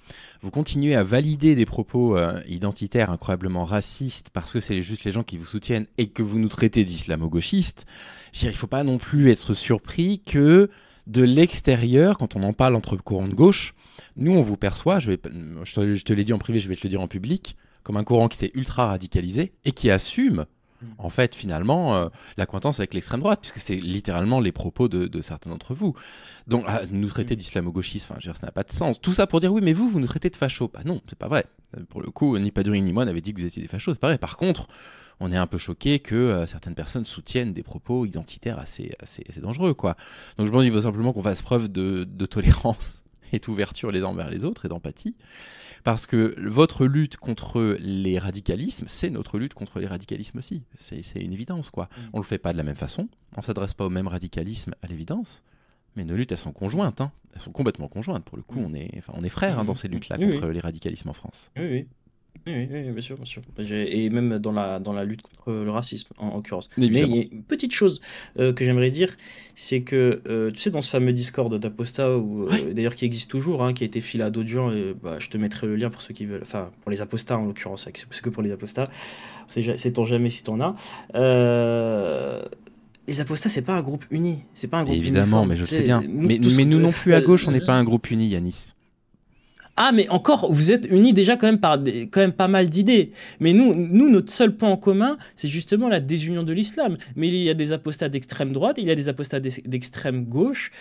vous continuez à valider des propos identitaires incroyablement racistes parce que c'est juste les gens qui vous soutiennent et que vous nous traitez d'islamo-gauchistes, je veux dire, il ne faut pas non plus être surpris que de l'extérieur, quand on en parle entre courants de gauche, nous, on vous perçoit, je te l'ai dit en privé, je vais te le dire en public, comme un courant qui s'est ultra radicalisé et qui assume en fait, finalement, l'accointance avec l'extrême droite, puisque c'est littéralement les propos de certains d'entre vous. Donc, nous traiter d'islamo-gauchistes, enfin, je veux dire, ça n'a pas de sens. Tout ça pour dire, oui, mais vous nous traitez de fachos. Bah non, c'est pas vrai. Pour le coup, ni Padurin ni moi n'avaient dit que vous étiez des fachos, c'est pas vrai. Par contre, on est un peu choqué que certaines personnes soutiennent des propos identitaires assez dangereux, quoi. Donc, je pense qu'il faut simplement qu'on fasse preuve de tolérance et d'ouverture les uns envers les autres et d'empathie. Parce que votre lutte contre les radicalismes, c'est notre lutte contre les radicalismes aussi. C'est une évidence, quoi. On ne le fait pas de la même façon, on ne s'adresse pas au même radicalisme à l'évidence, mais nos luttes, elles sont conjointes. Hein. Elles sont complètement conjointes. Pour le coup, on est frères dans ces luttes-là contre les radicalismes en France. Oui, oui. Oui, bien sûr, bien sûr. Et même dans la lutte contre le racisme, en l'occurrence. Mais il y a une petite chose que j'aimerais dire, c'est que, tu sais, dans ce fameux Discord d'Aposta, d'ailleurs qui existe toujours, hein, qui a été filé à d'autres gens, je te mettrai le lien pour ceux qui veulent, enfin, pour les apostats en l'occurrence, c'est que pour les apostats, sait-on jamais si t'en as. Les apostats, c'est pas un groupe uni, c'est pas un groupe Évidemment, uniforme. mais je sais bien. Mais nous non plus à gauche, on n'est pas un groupe uni, Yanis. Ah, mais encore, vous êtes unis déjà quand même par quand même pas mal d'idées. Mais nous, notre seul point en commun, c'est justement la désunion de l'islam. Mais il y a des apostats d'extrême droite, il y a des apostats d'extrême gauche.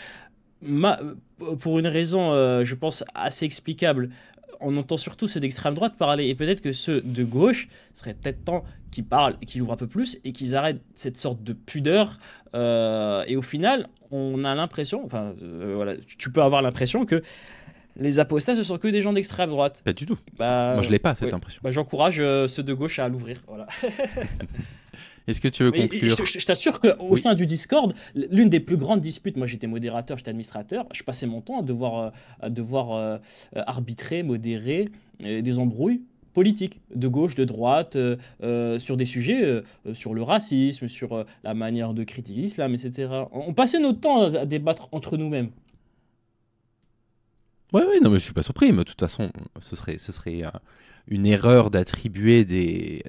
Pour une raison, je pense, assez explicable, on entend surtout ceux d'extrême droite parler. Et peut-être que ceux de gauche, serait peut-être temps qu'ils parlent, qu'ils ouvrent un peu plus et qu'ils arrêtent cette sorte de pudeur. Et au final, on a l'impression, enfin, voilà, tu peux avoir l'impression que les apostats, ce sont que des gens d'extrême droite. Pas du tout. Moi, je l'ai pas, cette impression. J'encourage ceux de gauche à l'ouvrir. Voilà. Est-ce que tu veux conclure? Je t'assure qu'au sein du Discord, l'une des plus grandes disputes, moi j'étais modérateur, j'étais administrateur, je passais mon temps à devoir arbitrer, modérer des embrouilles politiques, de gauche, de droite, sur des sujets, sur le racisme, sur la manière de critiquer l'islam, etc. On passait notre temps à débattre entre nous-mêmes. Oui, non, mais je suis pas surpris. Mais de toute façon, ce serait une erreur d'attribuer des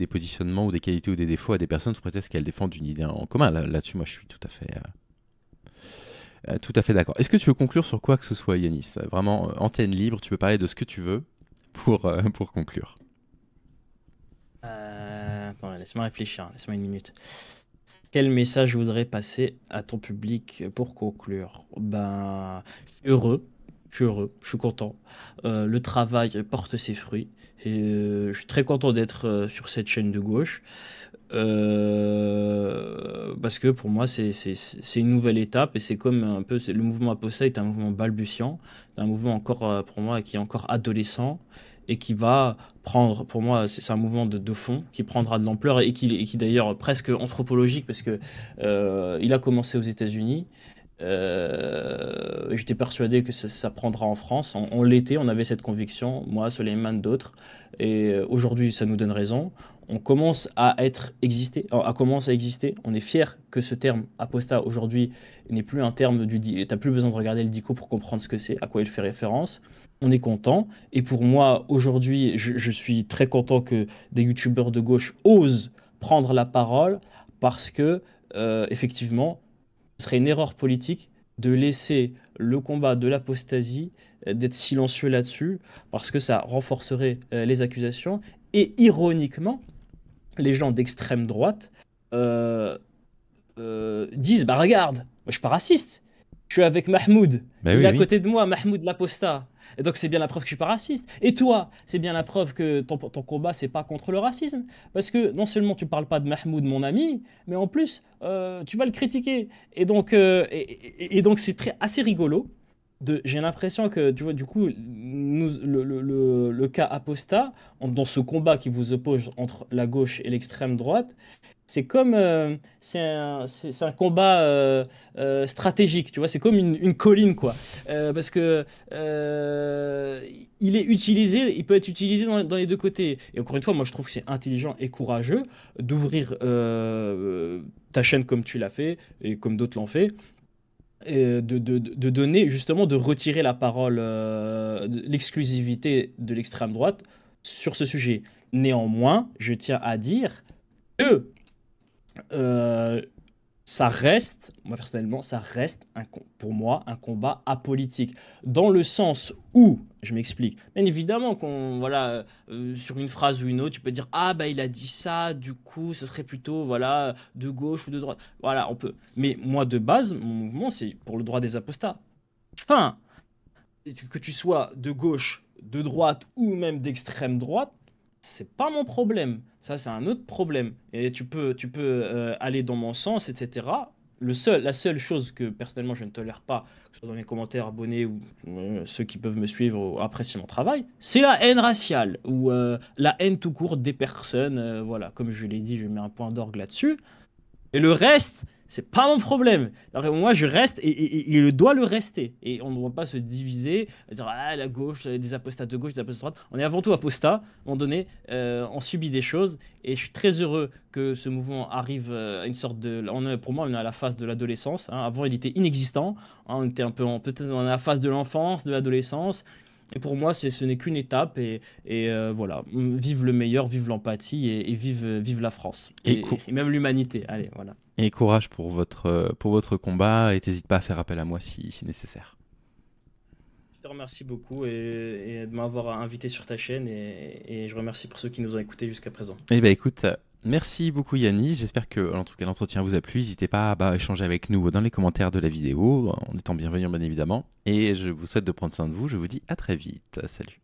positionnements ou des qualités ou des défauts à des personnes sous prétexte qu'elles défendent une idée en commun. Là-dessus, moi, je suis tout à fait d'accord. Est-ce que tu veux conclure sur quoi que ce soit, Yanis? Vraiment, antenne libre, tu peux parler de ce que tu veux pour conclure. Attends, laisse-moi réfléchir, laisse-moi une minute. Quel message je voudrais passer à ton public pour conclure? Je suis heureux, je suis content. Le travail porte ses fruits. Et, je suis très content d'être sur cette chaîne de gauche. Parce que pour moi, c'est une nouvelle étape. Et c'est comme un peu. Le mouvement Aposta est un mouvement balbutiant. C'est un mouvement encore, pour moi, qui est encore adolescent. Et qui va prendre, pour moi, c'est un mouvement de fond qui prendra de l'ampleur et qui d'ailleurs presque anthropologique parce que il a commencé aux États-Unis. J'étais persuadé que ça prendra en France. On l'était, on avait cette conviction, moi, Soleiman, d'autres. Et aujourd'hui, ça nous donne raison. On commence à exister. On est fier que ce terme apostat aujourd'hui n'est plus un terme t'as plus besoin de regarder le dico pour comprendre ce que c'est, à quoi il fait référence. On est content. Et pour moi, aujourd'hui, je suis très content que des youtubeurs de gauche osent prendre la parole parce que, effectivement, ce serait une erreur politique de laisser le combat de l'apostasie d'être silencieux là-dessus, parce que ça renforcerait les accusations. Et ironiquement, les gens d'extrême droite disent, bah regarde, moi je suis pas raciste, je suis avec Mahmoud, il est à côté de moi, Mahmoud l'apostat. Et donc c'est bien la preuve que je suis pas raciste. Et toi, c'est bien la preuve que ton combat c'est pas contre le racisme, parce que non seulement tu parles pas de Mahmoud mon ami, mais en plus tu vas le critiquer. Et donc c'est assez rigolo j'ai l'impression que, tu vois, du coup, le cas Aposta, dans ce combat qui vous oppose entre la gauche et l'extrême droite, c'est comme, c'est un combat stratégique, tu vois, c'est comme une colline, quoi. Parce que il est utilisé, il peut être utilisé dans les deux côtés. Et encore une fois, moi, je trouve que c'est intelligent et courageux d'ouvrir ta chaîne comme tu l'as fait et comme d'autres l'ont fait et de donner, justement, de retirer la parole, l'exclusivité de l'extrême droite sur ce sujet. Néanmoins, je tiens à dire que euh, ça reste, moi personnellement, ça reste pour moi un combat apolitique. Dans le sens où, je m'explique, bien évidemment qu'on, voilà, sur une phrase ou une autre, tu peux dire, ah bah il a dit ça, du coup, ce serait plutôt, voilà, de gauche ou de droite. Voilà, on peut. Mais moi, de base, mon mouvement, c'est pour le droit des apostats. Enfin, que tu sois de gauche, de droite ou même d'extrême droite, c'est pas mon problème. Ça, c'est un autre problème. Et tu peux aller dans mon sens, etc. La seule chose que personnellement je ne tolère pas, que ce soit dans les commentaires, abonnés ou ceux qui peuvent me suivre ou apprécier mon travail, c'est la haine raciale ou la haine tout court des personnes. Voilà, comme je l'ai dit, je mets un point d'orgue là-dessus. Et le reste, c'est pas mon problème. Alors, moi, je reste et il doit le rester. Et on ne doit pas se diviser, dire ah, la gauche, des apostats de gauche, des apostats de droite. On est avant tout apostats. À un moment donné, on subit des choses. Et je suis très heureux que ce mouvement arrive à une sorte de. Pour moi, on est à la phase de l'adolescence. Hein. Avant, il était inexistant. Hein, on était un peu peut-être dans la phase de l'enfance, de l'adolescence. Et pour moi, ce n'est qu'une étape. Et voilà, vive le meilleur, vive l'empathie et vive la France. Et, Et même l'humanité. Allez, voilà. Et courage pour votre combat et n'hésite pas à faire appel à moi si nécessaire. Je te remercie beaucoup et de m'avoir invité sur ta chaîne et je remercie pour ceux qui nous ont écoutés jusqu'à présent. Eh bien écoute, merci beaucoup Yanis, j'espère que en tout cas l'entretien vous a plu, n'hésitez pas à échanger avec nous dans les commentaires de la vidéo, en étant bienvenue bien évidemment, et je vous souhaite de prendre soin de vous, je vous dis à très vite, salut.